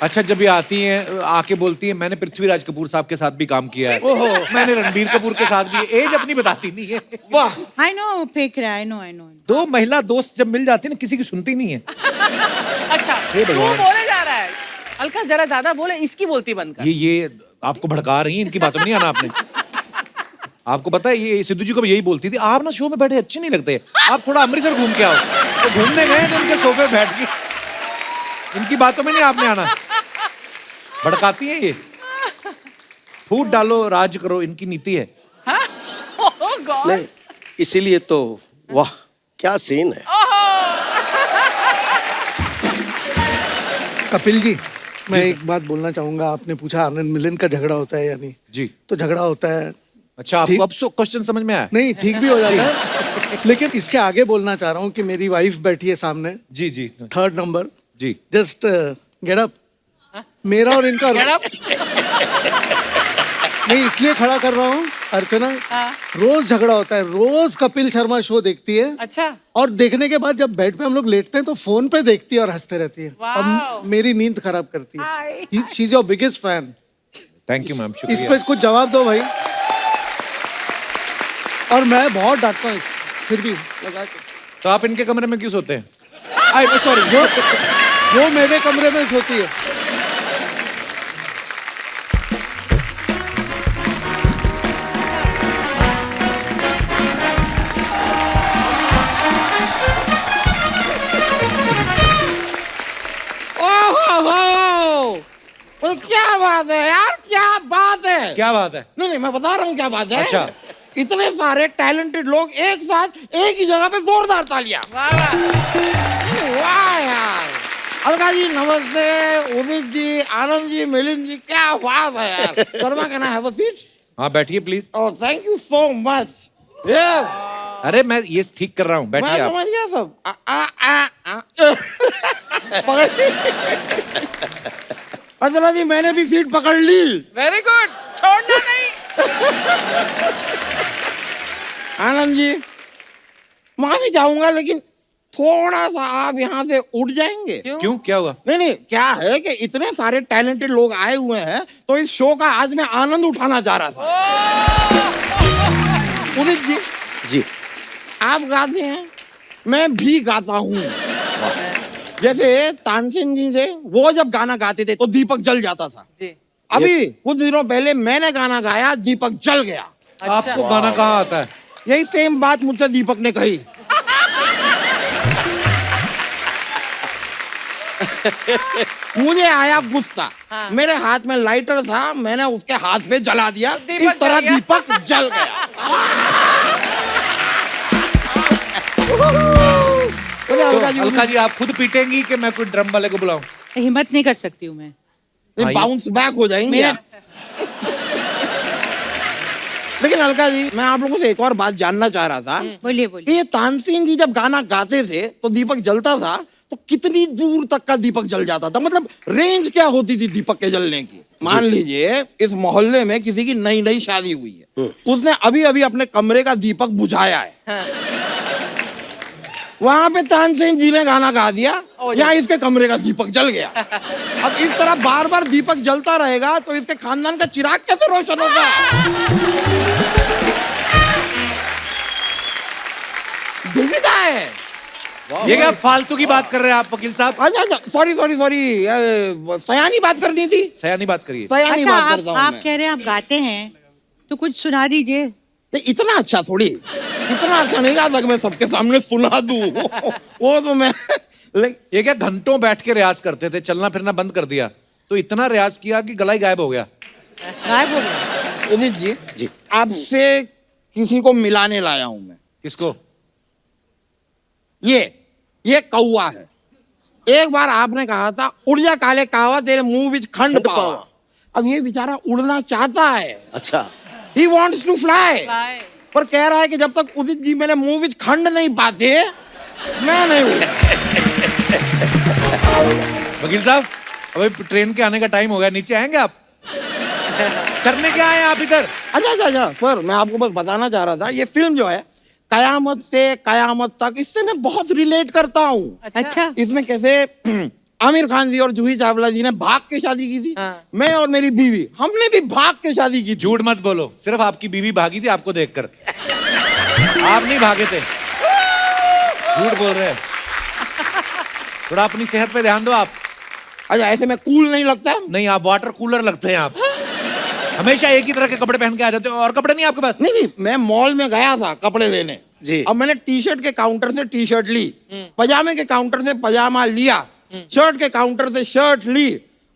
अच्छा, जब ये आती हैं आके बोलती हैं मैंने पृथ्वीराज कपूर साहब के साथ भी काम किया है, मैंने रणबीर कपूर के साथ भी, एज अपनी बताती नहीं है। वाह, आई नो फेक रहा है, आई नो। दो महिला दोस्त जब मिल जाती है ना, किसी की सुनती नहीं है। अच्छा, हे तू भगवान। बोले जा रहा है, अलका जरा ज्यादा बोले, इसकी बोलती बंद कर। ये आपको भड़का रही हैं, इनकी बातों में नहीं आना आपने। आपको पता है ये सिद्धू जी को भी यही बोलती थी, आप ना शो में बैठे अच्छे नहीं लगते, आप थोड़ा अमृतसर घूम के आओ। तो घूमने गए तो उनके सोफे बैठ के, इनकी बातों में नहीं आपने आना। भड़काती है ये, फूट डालो राज करो, इनकी नीति है। Oh God. नहीं, इसीलिए तो वाह क्या सीन है। कपिल जी, मैं एक बात बोलना चाहूंगा। आपने पूछा आनंद मिलिंद का झगड़ा होता है या नहीं? जी। तो झगड़ा होता है। अच्छा, आपको अब क्वेश्चन समझ में आया? नहीं, ठीक भी हो जाता है, लेकिन इसके आगे बोलना चाह रहा हूँ कि मेरी वाइफ बैठी है सामने, जी जी 3rd नंबर, जी। Just get up. मेरा और इनका Get up. नहीं इसलिए खड़ा कर रहा हूँ अर्चना, रोज झगड़ा होता है, रोज कपिल शर्मा शो देखती है अच्छा और देखने के बाद जब बेड पे हम लोग लेटते हैं तो फोन पे देखती है और हंसते रहती है। वाह। अब मेरी नींद खराब करती है। She is your biggest fan. Thank you ma'am, इस शुक्रिया। पे कुछ जवाब दो भाई। और मैं बहुत डांटता हूँ फिर भी लगा के। तो आप इनके कमरे में क्यों सोते हैं? सॉरी, वो मेरे कमरे में सोती है। ओह क्या बात है यार, क्या बात है। क्या बात है? नहीं नहीं मैं बता रहा हूँ क्या बात है। अच्छा। इतने सारे टैलेंटेड लोग एक साथ एक ही जगह पे जोरदार तालियां। वाह वाह। वाह यार, अलका जी नमस्ते, उदित जी, आनंद जी, मिलिंद जी, क्या बात है यार। Sharma can I have a seat? हाँ बैठिए please. Oh thank you so much. ये अरे मैं ये ठीक कर रहा हूँ, मैं बैठिए आप। समझ गया सब। अर्चना जी मैंने भी सीट पकड़ ली। वेरी गुड, छोड़ना नहीं। आनंद जी माफी चाहूंगा लेकिन थोड़ा सा आप यहाँ से उठ जाएंगे। क्यों, क्या हुआ? नहीं नहीं क्या है कि इतने सारे टैलेंटेड लोग आए हुए हैं तो इस शो का आज मैं आनंद उठाना चाह रहा था। उदित जी जी। आप गाते हैं, मैं भी गाता हूँ। जैसे तानसेन जी थे, वो जब गाना गाते थे तो दीपक जल जाता था। जी अभी कुछ दिनों पहले मैंने गाना गाया, दीपक जल गया। आपको गाना कहाँ आता है? यही सेम बात मुझसे दीपक ने कही। मुझे आया गुस्सा। मेरे हाथ में लाइटर था, मैंने उसके हाथ पे जला दिया। दीपक इस तरह जल गया। दीपक जल गया। तो अलका जी अलका जी आप खुद पीटेंगी कि मैं कोई ड्रम वाले को बुलाऊं? हिम्मत नहीं कर सकती हूँ मैं। बाउंस बैक हो जाएंगे। मेरा- लेकिन अलका जी मैं आप लोगों से एक और बात जानना चाह रहा था बोलिए कि बोलिए। ये तानसेन जी जब गाना गाते थे तो दीपक जलता था, तो कितनी दूर तक का दीपक जल जाता था? मतलब रेंज क्या होती थी दीपक के जलने की? मान लीजिए इस मोहल्ले में किसी की नई नई शादी हुई है, उसने अभी अभी अपने कमरे का दीपक बुझाया है। वहां पे तानसेन जी ने गाना गा दिया, यहाँ इसके कमरे का दीपक जल गया। अब इस तरह बार बार दीपक जलता रहेगा तो इसके खानदान का चिराग कैसे रोशन होगा? दुविधा है। ये क्या फालतू की बात कर रहे हैं आप वकील साहब? अच्छा अच्छा सॉरी सॉरी सॉरी, सयानी बात करनी थी। सयानी बात करिए। सयानी अच्छा बात करता हूँ आप मैं। कह रहे हैं आप गाते हैं तो कुछ सुना दीजिए। नहीं, इतना अच्छा थोड़ी, इतना अच्छा नहीं गाता कि मैं सबके सामने सुना दूं। वो तो मैं ये क्या घंटों बैठ के रियाज करते थे, चलना फिरना बंद कर दिया, तो इतना रियाज किया कि गला ही गायब हो गया। गायब हो गया। उदित जी जी आपसे किसी को मिलाने लाया हूं मैं। किसको? ये कौवा है। एक बार आपने कहा था उड़ जा काले कावा तेरे मुंह विच खंड पावा। अब ये बेचारा उड़ना चाहता है, अच्छा। He wants to fly, bye. पर कह रहा है कि जब तक उदित जी मेरे मुंह विच खंड नहीं पाते मैं नहीं उड़ूंगा। वकील साहब अभी ट्रेन के आने का टाइम हो गया, नीचे आएंगे आप? करने क्या आए आप इधर? अच्छा अच्छा अच्छा सर, मैं आपको बस बताना चाह रहा था, ये फिल्म जो है कयामत से कयामत तक, इससे मैं बहुत रिलेट करता हूँ। अच्छा इसमें कैसे आमिर खान जी और जूही चावला जी ने भाग के शादी की थी, मैं और मेरी बीवी हमने भी भाग के शादी की थी। झूठ मत बोलो, सिर्फ आपकी बीवी भागी थी आपको देखकर, आप नहीं भागे थे। झूठ बोल रहे हैं। थोड़ा अपनी सेहत पे ध्यान दो आप। अच्छा ऐसे में कूल नहीं लगता? नहीं, आप वाटर कूलर लगते हैं आप। हमेशा एक ही तरह के कपड़े पहन के आ जाते हो, और कपड़े नहीं आपके पास? नहीं नहीं, मैं मॉल में गया था कपड़े लेने जी। अब मैंने टी शर्ट के काउंटर से टी शर्ट ली, पजामे के काउंटर से पजामा लिया, शर्ट के काउंटर से शर्ट ली।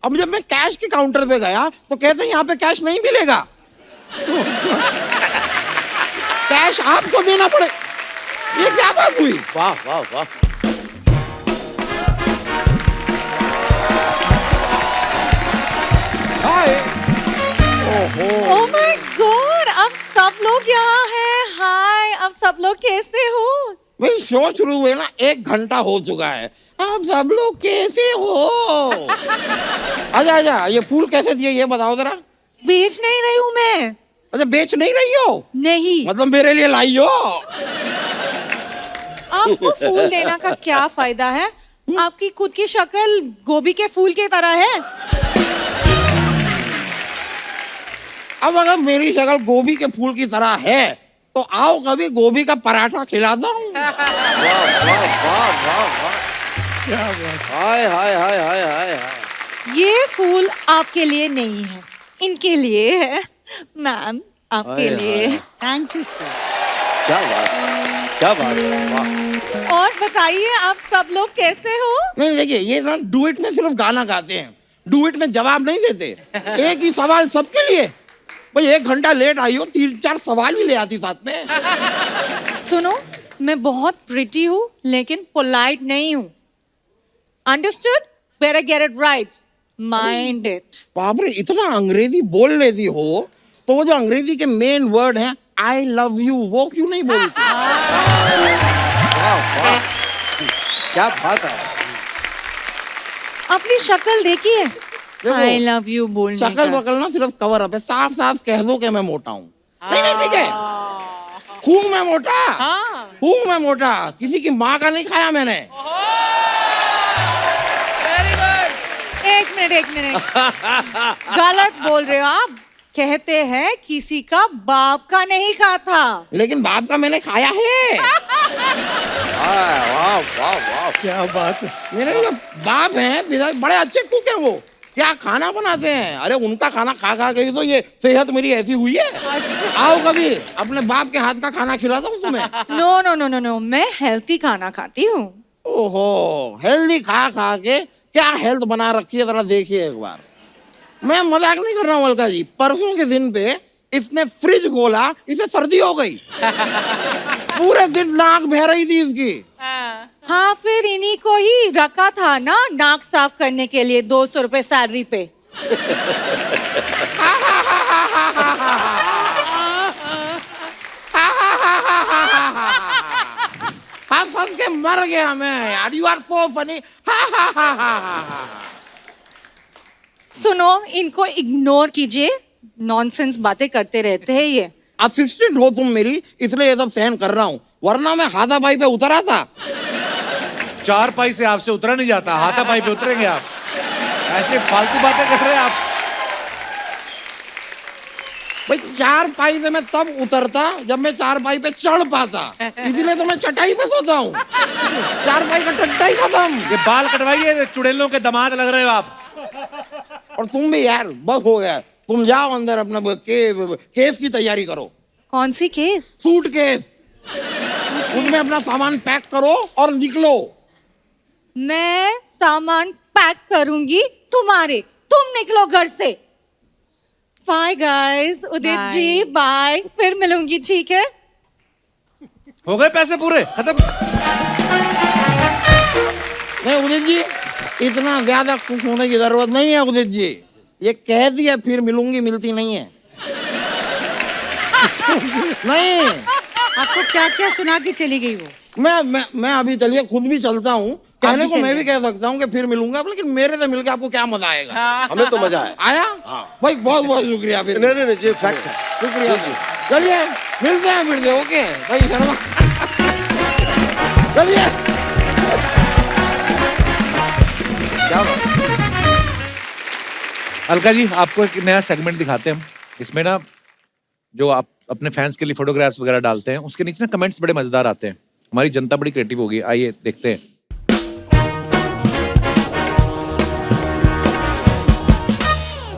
अब जब मैं कैश के काउंटर पे गया तो कहते हैं यहाँ पे कैश नहीं मिलेगा, कैश आपको देना पड़े। ये क्या बात हुई? वाह वाह वाह। ओह माय गॉड, अब सब लोग यहाँ हैं। हाय, अब सब लोग कैसे हो? भाई शो शुरू हुए ना 1 घंटा हो चुका है, आप सब लोग कैसे हो? अच्छा अच्छा, ये फूल कैसे दिए ये बताओ जरा। बेच नहीं रही हूँ मैं। अच्छा बेच नहीं रही हो, नहीं। मतलब मेरे लिए लाई हो। आपको फूल देना का क्या फायदा है? आपकी खुद की शक्ल गोभी के फूल की तरह है। अब अगर मेरी शक्ल गोभी के फूल की तरह है तो आओ कभी गोभी का पराठा खिलाता हूँ। हाय हाय हाय हाय हाय हाय। ये फूल आपके लिए नहीं है, इनके लिए है। मैम आपके लिए। Thank you sir. क्या बात है, क्या बात है, वाह। और बताइए आप सब लोग कैसे हो? नहीं देखिए, ये ना डुएट में सिर्फ गाना गाते हैं, डुएट में जवाब नहीं देते। एक ही सवाल सबके लिए। भाई 1 घंटा लेट आई हो, 3-4 सवाल ही ले आती साथ में। सुनो, मैं बहुत प्रिटी हूँ लेकिन पोलाइट नहीं हूँ। Understood? Better get it right. Mind it. बाप रे, इतना अंग्रेजी बोल लेती हो तो वो जो अंग्रेजी के मेन वर्ड हैं आई लव यू, वो क्यों नहीं बोलती? क्या बात है। अपनी शक्ल देखिए, देखो, आई लव यू बोलने शक्ल का। वकल ना सिर्फ कवर अप है, साफ साफ कह दो कि मैं मोटा हूँ। नहीं ठीक है, हूँ मैं मोटा, हूँ मैं मोटा, किसी की माँ का नहीं खाया मैंने। एक मिनट गलत बोल रहे हो आप। कहते हैं किसी का बाप का नहीं खाता। लेकिन बाप का मैंने खाया है। वाह वाह वाह। क्या बात है। मेरे जो बाप हैं पिताजी बड़े अच्छे कुक हैं, वो क्या खाना बनाते हैं। अरे उनका खाना खा खा के तो ये सेहत मेरी ऐसी हुई है। आओ कभी अपने बाप के हाथ का खाना खिलाता हूँ तुम्हें। No no no no no, मैं हेल्थी खाना खाती हूँ। ओहो, हेल्दी खा खा के क्या हेल्थ बना रखी है, जरा देखिए एक बार। मैं मजाक नहीं कर रहा हूँ अलका जी, परसों के दिन पे इसने फ्रिज खोला, इसे सर्दी हो गई। पूरे दिन नाक बह रही थी इसकी। हाँ, फिर इन्हीं को ही रखा था ना नाक साफ करने के लिए 200 रुपए सैलरी पे। हंस के मर गया मैं यार। You are so funny. सुनो, इनको इग्नोर कीजिए, नॉनसेंस बातें करते रहते हैं ये। असिस्टेंट हो तुम मेरी, इसलिए ये सब सहन कर रहा हूँ, वरना मैं हाथापाई पे उतरा था। 4 पाई से आपसे उतरा नहीं जाता, हाथा पाई पे उतरेंगे आप। ऐसे फालतू बातें कर रहे हैं आप। भाई 4 पाई से मैं तब उतरता जब मैं 4 पाई पे चढ़ पाता, इसीलिए तो मैं चटाई पे सोता हूँ। 4 पाई का टट्टा ही खत्म। ये बाल कटवाइए, चुड़ैलों के दामाद लग रहे हो आप। और तुम भी यार, बस हो गया। तुम जाओ अंदर अपना केस की तैयारी करो। कौन सी केस? सूट केस, उसमें अपना सामान पैक करो और निकलो। मैं सामान पैक करूंगी तुम्हारे, तुम निकलो घर से। बाय गाइस, उदित Bye. जी बाय, फिर मिलूंगी, ठीक है? हो गए पैसे पूरे खत्म। नहीं उदित जी, इतना ज्यादा खुश होने की जरूरत नहीं है उदित जी। ये कह दिया फिर मिलूंगी, मिलती नहीं है। नहीं, आपको क्या क्या सुना के चली गई वो? मैं अभी चलिए खुद भी चलता हूँ। कहने को मैं भी कह सकता हूँ कि फिर मिलूंगा, लेकिन मेरे से मिलकर आपको क्या मजा आएगा। हमें तो मजा आया। आया? भाई बहुत बहुत शुक्रिया। फिर नहीं नहीं नहीं, ये फैक्ट है। शुक्रिया। चलिए मिलते हैं फिर से। ओके भाई शर्मा, चलिए। क्या बात। अलका जी, आपको एक नया सेगमेंट दिखाते हैं हम। इसमें ना जो आप अपने फैंस के लिए फोटोग्राफ्स वगैरह डालते हैं, उसके नीचे ना कमेंट्स बड़े मजेदार आते हैं। हमारी जनता बड़ी क्रिएटिव होगी, आइए देखते हैं।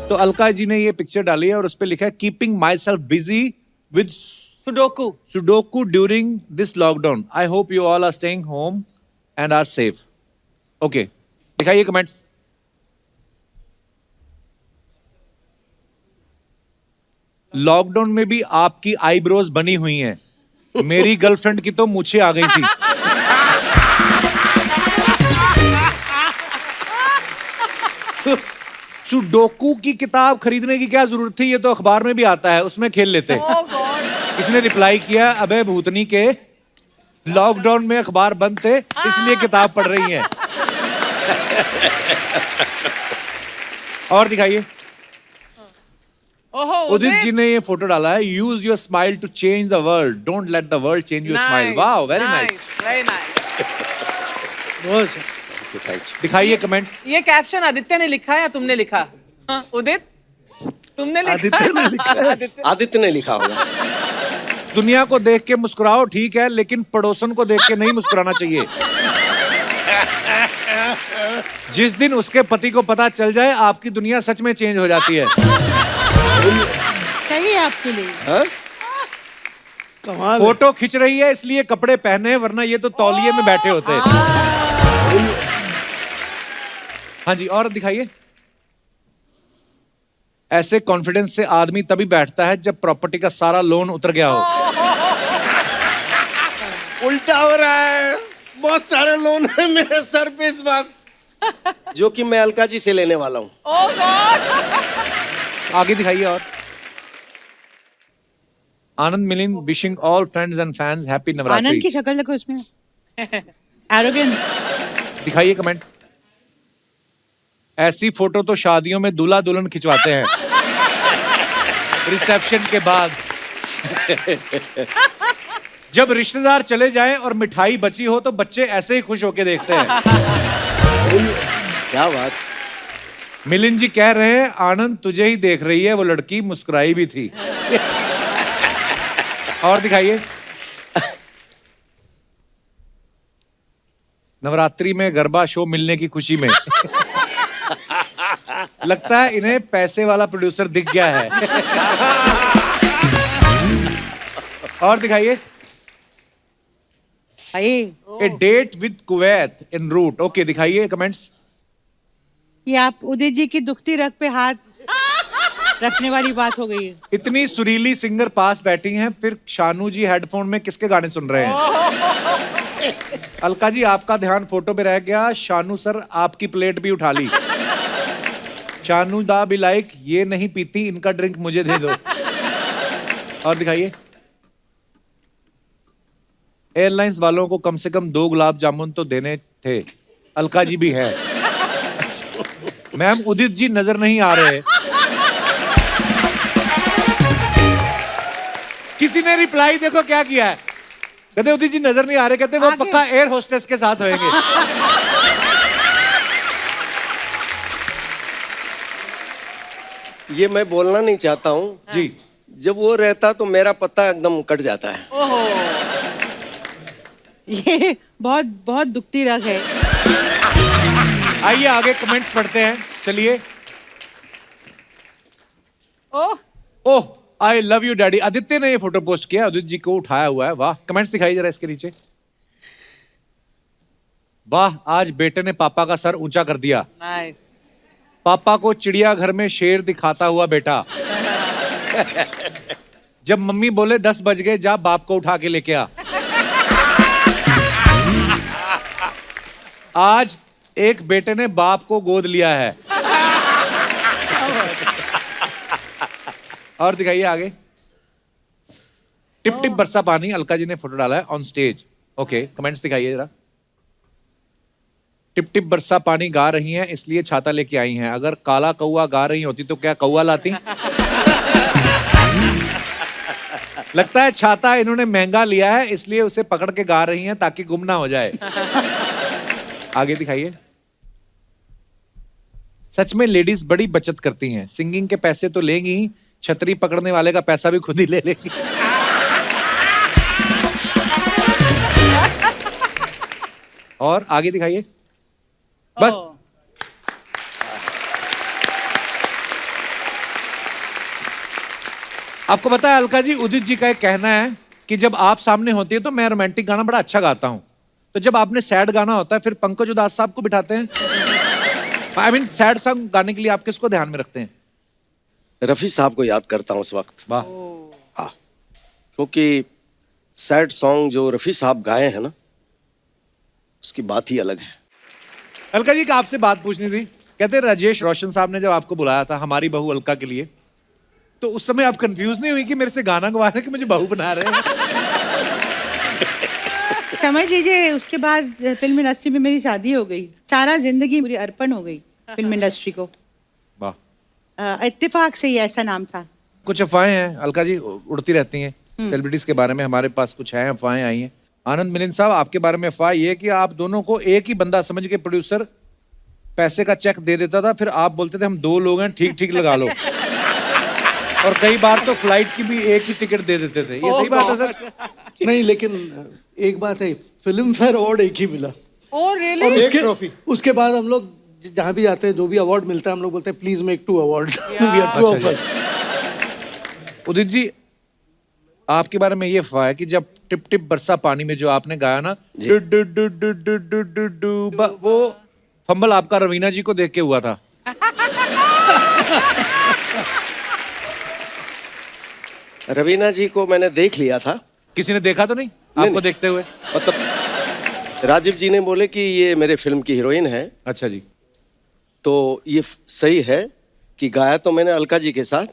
तो अलका जी ने ये पिक्चर डाली है और उस पर लिखा है keeping myself busy with sudoku during this lockdown. I hope you all are staying home and are safe. Okay, दिखाइए कमेंट्स। लॉकडाउन में भी आपकी आईब्रोज बनी हुई हैं। मेरी गर्लफ्रेंड की तो मूछें आ गई थी। सुडोकू की किताब खरीदने की क्या जरूरत थी, ये तो अखबार में भी आता है, उसमें खेल लेते। इसने रिप्लाई किया, अबे भूतनी के, लॉकडाउन में अखबार बंद थे इसलिए किताब पढ़ रही हैं। और दिखाइए। ओहो, उदित जी ने ये फोटो डाला है, use your smile to change the world, don't let the world change your smile. Wow, very nice. Very nice. बहुत अच्छा। Thank you. दिखाइए कमेंट्स। ये कैप्शन आदित्य ने लिखा है या तुमने लिखा? हाँ, उदित तुमने लिखा? आदित्य ने लिखा है। आदित्य ने लिखा होगा। दुनिया को देख के मुस्कुराओ ठीक है, लेकिन पड़ोसन को देख के नहीं मुस्कुराना चाहिए। जिस दिन उसके पति को पता चल जाए, आपकी दुनिया सच में चेंज हो जाती है। सही है आपके लिए। हाँ? कमाल है। फोटो खिंच रही है इसलिए कपड़े पहने हैं, वरना ये तो तौलिए में बैठे होते। हाँ जी, और दिखाइए। ऐसे कॉन्फिडेंस से आदमी तभी बैठता है जब प्रॉपर्टी का सारा लोन उतर गया हो। उल्टा हो रहा है, बहुत सारे लोन है मेरे सर पे इस वक्त, जो कि मैं अलका जी से लेने वाला हूँ। Oh God. आगे दिखाइए। और Anand Milind wishing all friends and fans happy Anand Navratri. की शक्ल देखो इसमें। एरोगेंस। दिखाइए कमेंट्स। ऐसी फोटो तो शादियों में दूल्हा दुल्हन खिंचवाते हैं, रिसेप्शन के बाद। जब रिश्तेदार चले जाएं और मिठाई बची हो तो बच्चे ऐसे ही खुश होके देखते हैं। क्या बात। मिलिंद जी कह रहे हैं आनंद तुझे ही देख रही है, वो लड़की मुस्कुराई भी थी। और दिखाइए। नवरात्रि में गरबा शो मिलने की खुशी में लगता है इन्हें पैसे वाला प्रोड्यूसर दिख गया है। और दिखाइए। A date with Kuwait in route. Okay, दिखाइए कमेंट्स। ये आप उदित जी की दुखती रग पे हाथ रखने वाली बात हो गई है। इतनी सुरीली सिंगर पास बैठी हैं, फिर शानू जी हेडफोन में किसके गाने सुन रहे हैं? अलका जी, आपका ध्यान फोटो पे रह गया, शानू सर आपकी प्लेट भी उठा ली। शानू दा भी लाइक, ये नहीं पीती, इनका ड्रिंक मुझे दे दो। और दिखाइए। एयरलाइंस वालों को कम से कम 2 गुलाब जामुन तो देने थे। अलका जी भी है। मैम, उदित जी नजर नहीं आ रहे। किसी ने रिप्लाई देखो क्या किया है, कहते उदित जी नजर नहीं आ रहे, कहते वो पक्का एयर होस्टेस के साथ होंगे। ये मैं बोलना नहीं चाहता हूँ जी। जब वो रहता तो मेरा पत्ता एकदम कट जाता है। ये बहुत बहुत दुखती रग है। आइए आगे कमेंट्स पढ़ते हैं, चलिए। Oh, oh, I love you daddy. Aditya ने ये फोटो पोस्ट किया, उदित जी को उठाया हुआ है। वाह, कमेंट्स दिखाइए जरा इसके नीचे। वाह, आज बेटे ने पापा का सर ऊंचा कर दिया। नाइस। पापा को चिड़ियाघर में शेर दिखाता हुआ बेटा। जब मम्मी बोले 10 बज गए, जा बाप को उठा के लेके आ। आज एक बेटे ने बाप को गोद लिया है। और दिखाइए आगे। टिप टिप बरसा पानी, अलका जी ने फोटो डाला है ऑन स्टेज। ओके, कमेंट्स दिखाइए जरा। टिप टिप बरसा पानी गा रही हैं इसलिए छाता लेके आई हैं, अगर काला कौआ गा रही होती तो क्या कौआ लाती? लगता है छाता इन्होंने महंगा लिया है इसलिए उसे पकड़ के गा रही हैं ताकि गुम ना हो जाए। आगे दिखाइए। सच में लेडीज बड़ी बचत करती हैं, सिंगिंग के पैसे तो लेंगी ही, छतरी पकड़ने वाले का पैसा भी खुद ही ले लेगी। और आगे दिखाइए। बस। आपको पता है अलका जी, उदित जी का एक कहना है कि जब आप सामने होती है तो मैं रोमांटिक गाना बड़ा अच्छा गाता हूं, तो जब आपने सैड गाना होता है फिर पंकज उदास साहब को बिठाते हैं। आई मीन सैड सॉन्ग गाने के लिए आप किसको ध्यान में रखते हैं? रफी साहब को याद करता हूँ उस वक्त। वाह। हाँ, क्योंकि सैड सॉन्ग जो रफी साहब गाए हैं ना, उसकी बात ही अलग है। अलका जी का आपसे बात पूछनी थी। कहते हैं राजेश रोशन साहब ने जब आपको बुलाया था हमारी बहू अलका के लिए, तो उस समय आप कंफ्यूज नहीं हुई कि मेरे से गाना गवा रहे हैं कि मुझे बहू बना रहे हैं? समझ लीजिए उसके बाद फिल्म इंडस्ट्री में मेरी शादी हो गई, सारा जिंदगी पूरी अर्पण हो गई फिल्म इंडस्ट्री को। वाह। इत्तेफाक से ही ऐसा नाम था। कुछ अफवाहें हैं अलका जी, उड़ती रहती हैं सेलिब्रिटीज के बारे में। हमारे पास कुछ है अफवाहें आई हैं। आनंद मिलिंद साहब, आपके बारे में अफवाह ये है कि आप दोनों को एक ही बंदा समझ के प्रोड्यूसर पैसे का चेक दे देता था, फिर आप बोलते थे हम 2 लोग हैं, ठीक ठीक लगा लो। और कई बार तो फ्लाइट की भी एक ही टिकट दे देते थे। ये सही बात है सर? नहीं, लेकिन एक बात है, फिल्म फेयर अवार्ड एक ही मिला। ओह और रियली? उसके बाद हम लोग जहाँ भी जाते हैं, जो भी अवार्ड मिलता है, हम लोग बोलते हैं please make 2 awards, we are 2 of us. Udit ji, आपके बारे में ये अफवाह है कि जब टिप टिप बरसा पानी में जो आपने गाया ना, do do do do do do do do, वो फंबल आपका रवीना जी को देख के हुआ था। रवीना जी को मैंने देख लिया था। किसी ने देखा तो नहीं आपको नहीं। देखते हुए? मतलब राजीव जी ने बोले कि ये मेरे फिल्म की हीरोइन है, अच्छा जी। तो ये सही है कि गाया तो मैंने अलका जी के साथ,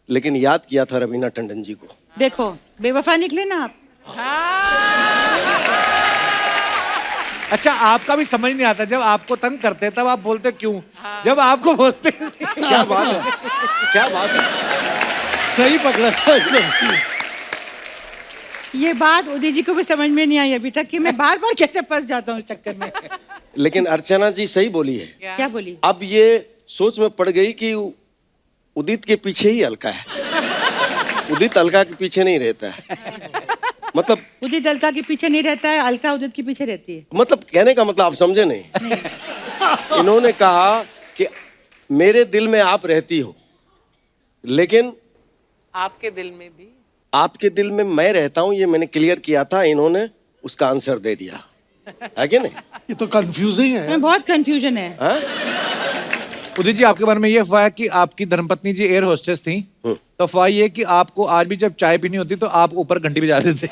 लेकिन याद किया था रवीना टंडन जी को। देखो बेवफा निकले ना आप। अच्छा, आपका भी समझ नहीं आता, जब आपको तंग करते तब आप बोलते क्यों, जब आपको बोलते क्या बात है, क्या बात है। सही पकड़ा था एकदम। ये बात उदय जी को भी समझ में नहीं आई अभी तक कि मैं बार बार कैसे फंस जाता हूँ इस चक्कर में। लेकिन अर्चना जी सही बोली है। क्या बोली? अब ये सोच में पड़ गई कि उदित के पीछे ही अलका है, उदित अलका के पीछे नहीं रहता है। मतलब उदित अलका के पीछे नहीं रहता है, अलका उदित के पीछे रहती है। मतलब कहने का मतलब आप समझे नहीं। इन्होंने कहा कि मेरे दिल में आप रहती हो, लेकिन आपके दिल में भी? आपके दिल में मैं रहता हूं, ये मैंने क्लियर किया था, इन्होंने उसका आंसर दे दिया है कि नहीं? ये तो कंफ्यूजिंग है। बहुत कंफ्यूजन है। हाँ? उदित जी, आपके बारे में ये अफवाह है कि आपकी धर्मपत्नी जी एयर होस्टेस थी, तो अफवाह ये है कि आपको आज भी जब चाय पीनी होती तो आप ऊपर घंटी बजाते थे।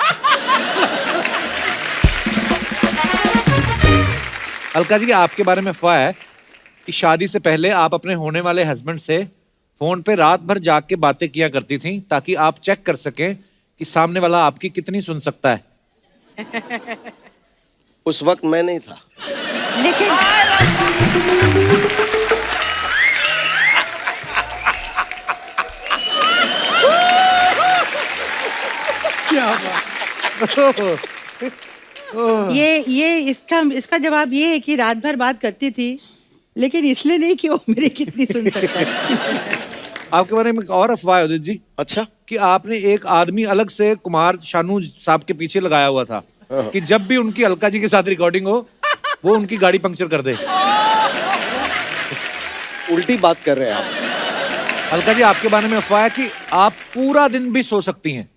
अलका जी, आपके बारे में अफवाह है कि शादी से पहले आप अपने होने वाले हस्बैंड से फोन पे रात भर जाग के बातें किया करती थी, ताकि आप चेक कर सकें कि सामने वाला आपकी कितनी सुन सकता है। उस वक्त मैं नहीं था। लेकिन क्या बात। ये इसका जवाब ये है कि रात भर बात करती थी, लेकिन इसलिए नहीं कि वो मेरी कितनी सुन सकता है। आपके बारे में एक और अफवाह है उदित जी, अच्छा, कि आपने एक आदमी अलग से कुमार शानू साहब के पीछे लगाया हुआ था कि जब भी उनकी अलका जी के साथ रिकॉर्डिंग हो, वो उनकी गाड़ी पंक्चर कर दे। उल्टी बात कर रहे हैं आप। अलका जी, आपके बारे में अफवाह है कि आप पूरा दिन भी सो सकती हैं,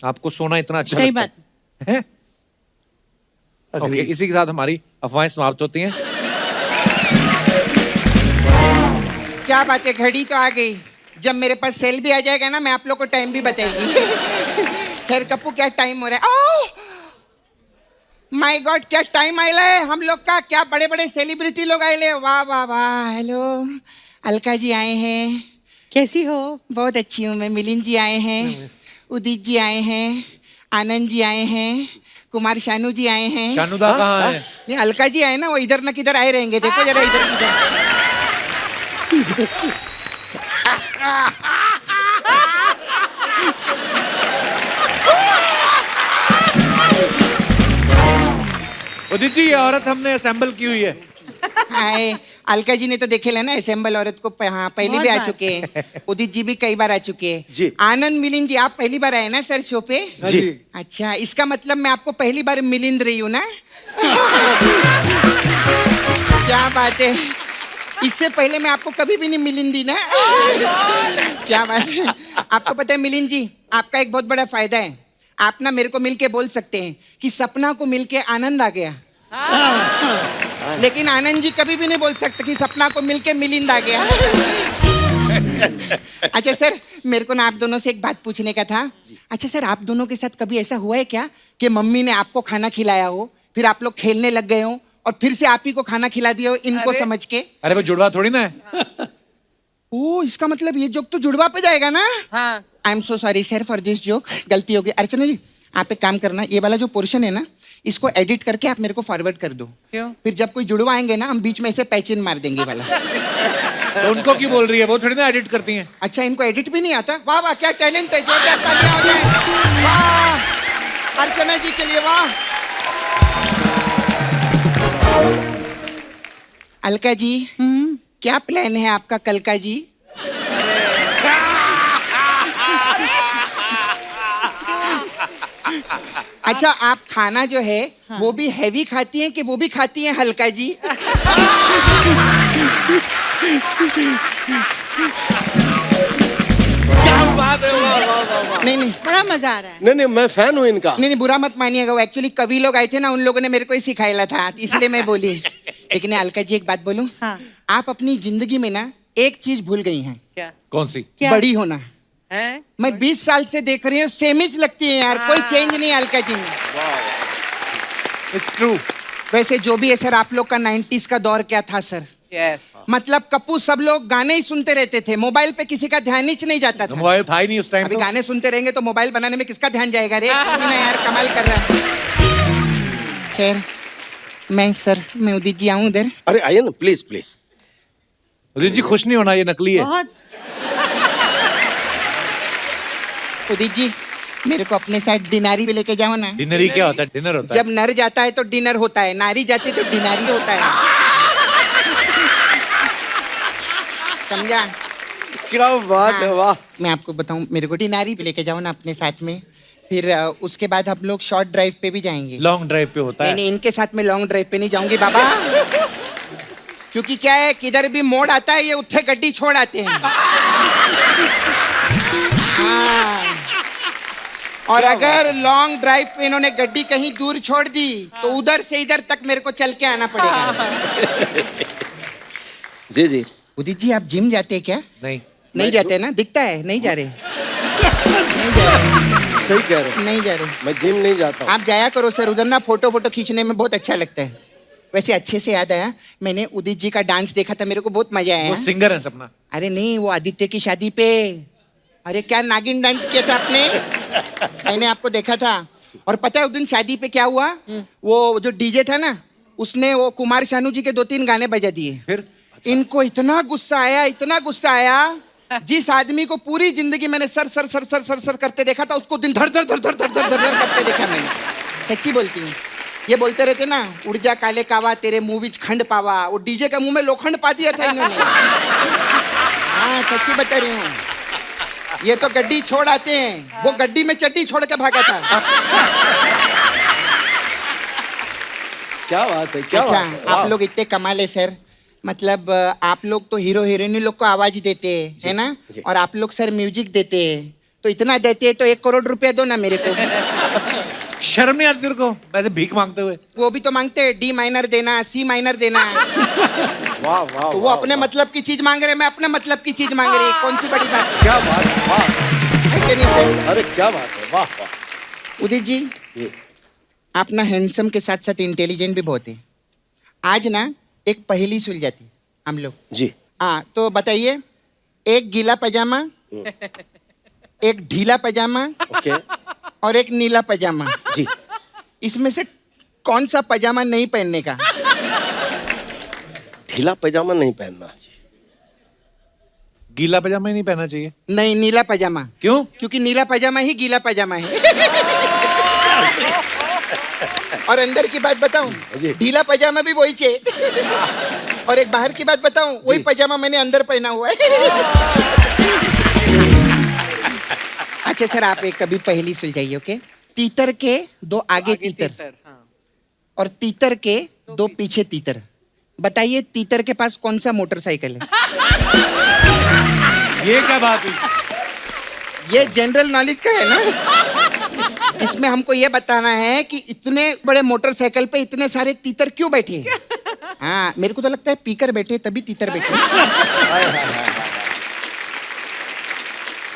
आपको सोना इतना अच्छा सही लगता बात है? ओके, इसी के साथ हमारी अफवाहें समाप्त होती हैं। क्या बात है, घड़ी तो आ गई। जब मेरे पास सेल भी आ जाएगा ना, मैं आप लोग को टाइम भी बताएगी। खैर कप्पू, क्या टाइम हो रहा है? ओह माय गॉड, क्या टाइम आया है हम लोग का। क्या बड़े बड़े सेलिब्रिटी लोग आए ले। वाह वाह वाह। हेलो, अलका जी आए हैं। कैसी हो? बहुत अच्छी हूँ मैं। मिलिंद जी आए हैं, उदित जी आए हैं, आनंद जी आए हैं, कुमार शानू जी आए हैं। शानूदा कहाँ है? नहीं, अलका जी आए ना, वो इधर न किधर आए रहेंगे। देखो जरा इधर किधर। उदित जी, ये औरत हमने असेंबल की हुई है। आए, अलका जी ने तो देखे ले ना असेंबल औरत को। हाँ, पहले भी आ चुके हैं। उदित जी भी कई बार आ चुके हैं जी। आनंद मिलिंद जी, आप पहली बार आए ना सर शो पे? जी। अच्छा, इसका मतलब मैं आपको पहली बार मिलिंद रही हूँ ना? क्या बात है, इससे पहले मैं आपको कभी भी नहीं मिलिंदी ना। क्या बात है। आपको पता है मिलिंद जी, आपका एक बहुत बड़ा फायदा है। आप ना मेरे को मिलके बोल सकते हैं कि सपना को मिलके आनंद आ गया, लेकिन आनंद जी कभी भी नहीं बोल सकते कि सपना को मिलके मिलिंद आ गया। अच्छा सर, मेरे को ना आप दोनों से एक बात पूछने का था। अच्छा सर, आप दोनों के साथ कभी ऐसा हुआ है क्या कि मम्मी ने आपको खाना खिलाया हो, फिर आप लोग खेलने लग गए हो और फिर से आप ही को खाना खिला दिया हो इनको समझ के? अरे वो जुड़वा थोड़ी ना है। ओ, इसका मतलब ये जोक तो जुड़वा पे जाएगा ना? हाँ। I am so sorry sir for this joke, गलती हो गई। अर्चना जी, आप एक काम करना, ये वाला जो पोर्शन है ना, इसको एडिट करके आप मेरे को फॉरवर्ड कर दो। क्यों? फिर जब कोई जुड़वा आएंगे ना, हम बीच में ऐसे पैचिन मार देंगे वाला। तो उनको क्यों बोल रही है? वो थोड़ी ना एडिट करती हैं। अच्छा, इनको एडिट भी नहीं आता? वाह वाह, क्या टैलेंट है, जोरदार तालियां हो जाए। वाह अर्चना जी के लिए, वाह। अलका जी, क्या प्लान है आपका कल का जी? अच्छा, आप खाना जो है वो भी हैवी खाती हैं कि वो भी खाती हैं हल्का जी? क्या बात है, वाह वाह वाह वाह। नहीं नहीं बड़ा मजा आ रहा है। नहीं नहीं, मैं फैन हूँ इनका। नहीं नहीं, बुरा मत मानिएगा, वो एक्चुअली कवि लोग आए थे ना, उन लोगों ने मेरे को ही सिखाया था, इसलिए मैं बोली। लेकिन अलका जी, एक बात बोलूं? हाँ। आप अपनी जिंदगी में ना एक चीज भूल गई हैं। क्या? कौन सी? क्या? बड़ी होना। हैं? मैं 20 साल से देख रही हूँ, सेम ही लगती है यार, कोई चेंज नहीं है अलका जी में। It's true. वैसे जो भी है सर, आप लोग का 90s का दौर क्या था सर? यस। मतलब कप्पू, सब लोग गाने ही सुनते रहते थे, मोबाइल पे किसी का ध्यान ही नहीं जाता था। मोबाइल था ही नहीं उस टाइम। अभी तो गाने सुनते रहेंगे तो मोबाइल बनाने में किसका ध्यान जाएगा रे? ना यार, कमाल कर रहा है। खैर, मैं उदित जी आऊं उधर? अरे आइए ना, प्लीज प्लीज। उदित जी खुश नहीं होना, ये नकली है। बहुत। उदित जी, मेरे को अपने साथ डिनारी पे लेके जाओ ना। डिनर ही क्या होता है? डिनर होता है। जब नर जाता है तो डिनर होता है, नारी जाती तो डिनारी होता है, समझा? क्या बात है, वाह। मैं आपको बताऊं, मेरे को डिनारी पे लेके जाओ ना अपने साथ में, फिर उसके बाद हम लोग शॉर्ट ड्राइव पे भी जाएंगे। लॉन्ग ड्राइव पे होता नहीं है। नहीं, इनके साथ में लॉन्ग ड्राइव पे नहीं जाऊंगी बाबा, क्योंकि क्या है, किधर भी मोड़ आता है ये उत्थे गड्डी छोड़ आते हैं। हाँ। और अगर लॉन्ग ड्राइव पे इन्होंने गड्डी कहीं दूर छोड़ दी तो उधर से इधर तक मेरे को चल के आना पड़ेगा। जी जी। उदित जी, आप जिम जाते हैं क्या? नहीं। नहीं जाते ना, दिखता है, नहीं जा रहे। नहीं जा रहे, सही कह रहे हैं। नहीं जा रहे। मैं जिम नहीं जाता हूँ। आप जाया करो सर, उधर ना फोटो खींचने में बहुत अच्छा लगता है। वैसे अच्छे से याद आया, मैंने उदित जी का डांस देखा था, मेरे को बहुत मजा आया। वो सिंगर है सपना। अरे नहीं, वो आदित्य की शादी पे, अरे क्या नागिन डांस किया था आपने, मैंने आपको देखा था। और पता है उस दिन शादी पे क्या हुआ? वो जो डीजे था ना, उसने वो कुमार शानू जी के 2-3 गाने बजा दिए। फिर इनको इतना गुस्सा आया, इतना गुस्सा आया, जिस आदमी को पूरी जिंदगी मैंने sir sir sir sir sir sir करते देखा था, उसको दिन धड़ धड़ धड़ धड़ धड़ धड़ धड़ करते देखा मैंने। सच्ची बोलती हूँ। ये बोलते रहते ना, उड़ जा काले कावा तेरे मुंह विच खंड पावा, वो डीजे के मुंह में लोखंड पा दिया था इन्होंने। हाँ, सच्ची बता रही हूँ। ये तो गड्डी छोड़ आते हैं, वो गड्डी में चड्डी छोड़ के भागा था। क्या बात है, क्या अच्छा, बात है, वाह। आप लोग इतने कमाल है सर, मतलब आप लोग तो हीरो हीरोइनी लोग को आवाज देते हैं, है ना? जी। और आप लोग सर म्यूजिक देते हैं, तो इतना देते हैं तो 1 करोड़ रुपया दो ना मेरे को। शर्म नहीं आती तेरे को वैसे भीख मांगते हुए? वो भी तो मांगते हैं, D माइनर देना, C माइनर देना। वाह वाह। तो वो अपने मतलब की चीज मांग रहे, मैं अपने मतलब की चीज मांग रही, कौन सी बड़ी बात है? क्या बात है, वाह। है कि नहीं सर? अरे क्या बात है, वाह वाह। उदित जी, ये आप ना हैंडसम के साथ साथ इंटेलिजेंट भी बहुत है। आज ना एक पहेली सुलझाती हम लोग। जी। हाँ, तो बताइए, एक गीला पजामा, एक ढीला पजामा ओके। और एक नीला पजामा, जी। इसमें से कौन सा पजामा नहीं पहनने का? ढीला पैजामा नहीं पहनना। गीला पजामा ही नहीं पहनना चाहिए। नहीं, नीला पजामा। क्यों? क्योंकि नीला पजामा ही गीला पजामा है। और अंदर की बात बताऊं, जी। ढीला पजामा भी वही चाहिए। और एक बाहर की बात बताऊं, वही पजामा मैंने अंदर पहना हुआ है। अच्छा सर, आप एक कभी पहेली सुलझाइए, ओके? तीतर के 2 आगे तीतर हाँ। और तीतर के 2 पीछे तीतर। बताइए, तीतर के पास कौन सा मोटरसाइकिल है? ये क्या बात हुई? ये जनरल नॉलेज का है ना। इसमें हमको ये बताना है कि इतने बड़े मोटरसाइकिल पे इतने सारे तीतर क्यों बैठे हैं? हाँ, मेरे को तो लगता है पीकर बैठे तभी तीतर बैठे।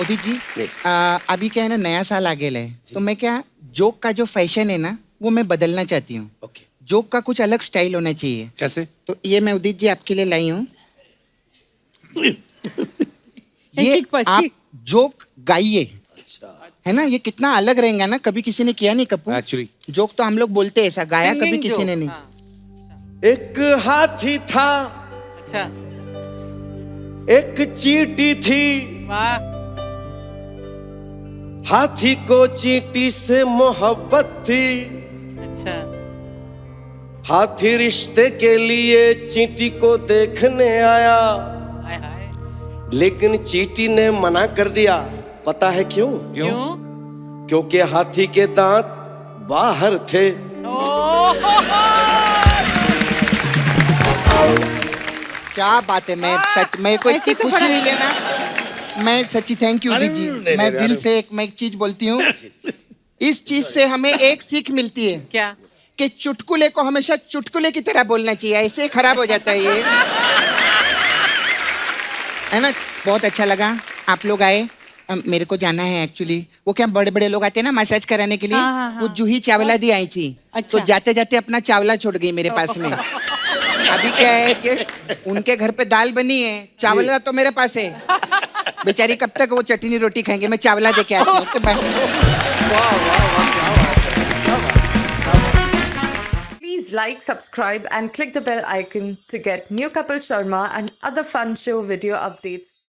उदित जी, अभी क्या है ना, नया साल आ गया है, तो मैं क्या, जोक का जो फैशन है ना, वो मैं बदलना चाहती हूँ। ओके। जोक का कुछ अलग स्टाइल होना चाहिए। कैसे? तो ये मैं उदित जी आपके लिए लाई हूँ। ये आप जोक गाइए, है ना? ये कितना अलग रहेगा ना, कभी किसी ने किया नहीं कपूर। एक्चुअली जोक तो हम लोग बोलते हैं, ऐसा गाया कभी Singing किसी joke, ने नहीं। हाँ। एक हाथी था, अच्छा। एक चींटी थी, वाह। हाथी को चींटी से मोहब्बत थी। अच्छा। हाथी रिश्ते के लिए चींटी को देखने आया, हाय हाय। लेकिन चींटी ने मना कर दिया। पता है क्यों? क्यों? क्योंकि हाथी के दांत बाहर थे। क्या बात है। मैं सच, मेरे को इतनी तो खुशी हुई लेना। मैं सच्ची थैंक यू जी। मैं दिल से मैं एक चीज बोलती हूँ, इस चीज से हमें एक सीख मिलती है। क्या? कि चुटकुले को हमेशा चुटकुले की तरह बोलना चाहिए, ऐसे खराब हो जाता है ये, है ना। बहुत अच्छा लगा आप लोग आए। मेरे को जाना है एक्चुअली। वो क्या बड़े बड़े लोग आते हैं ना मसाज कराने के लिए, वो जूही चावला दी आई थी। अच्छा। तो जाते जाते अपना चावला छोड़ गई मेरे पास में। अभी क्या है कि उनके घर पे दाल बनी है, चावला तो मेरे पास है। बेचारी कब तक वो चटनी रोटी खाएंगे, मैं चावला दे के आती हूँ। तो Please like, subscribe and click the bell icon to get new Kapil Sharma and other fun show video updates.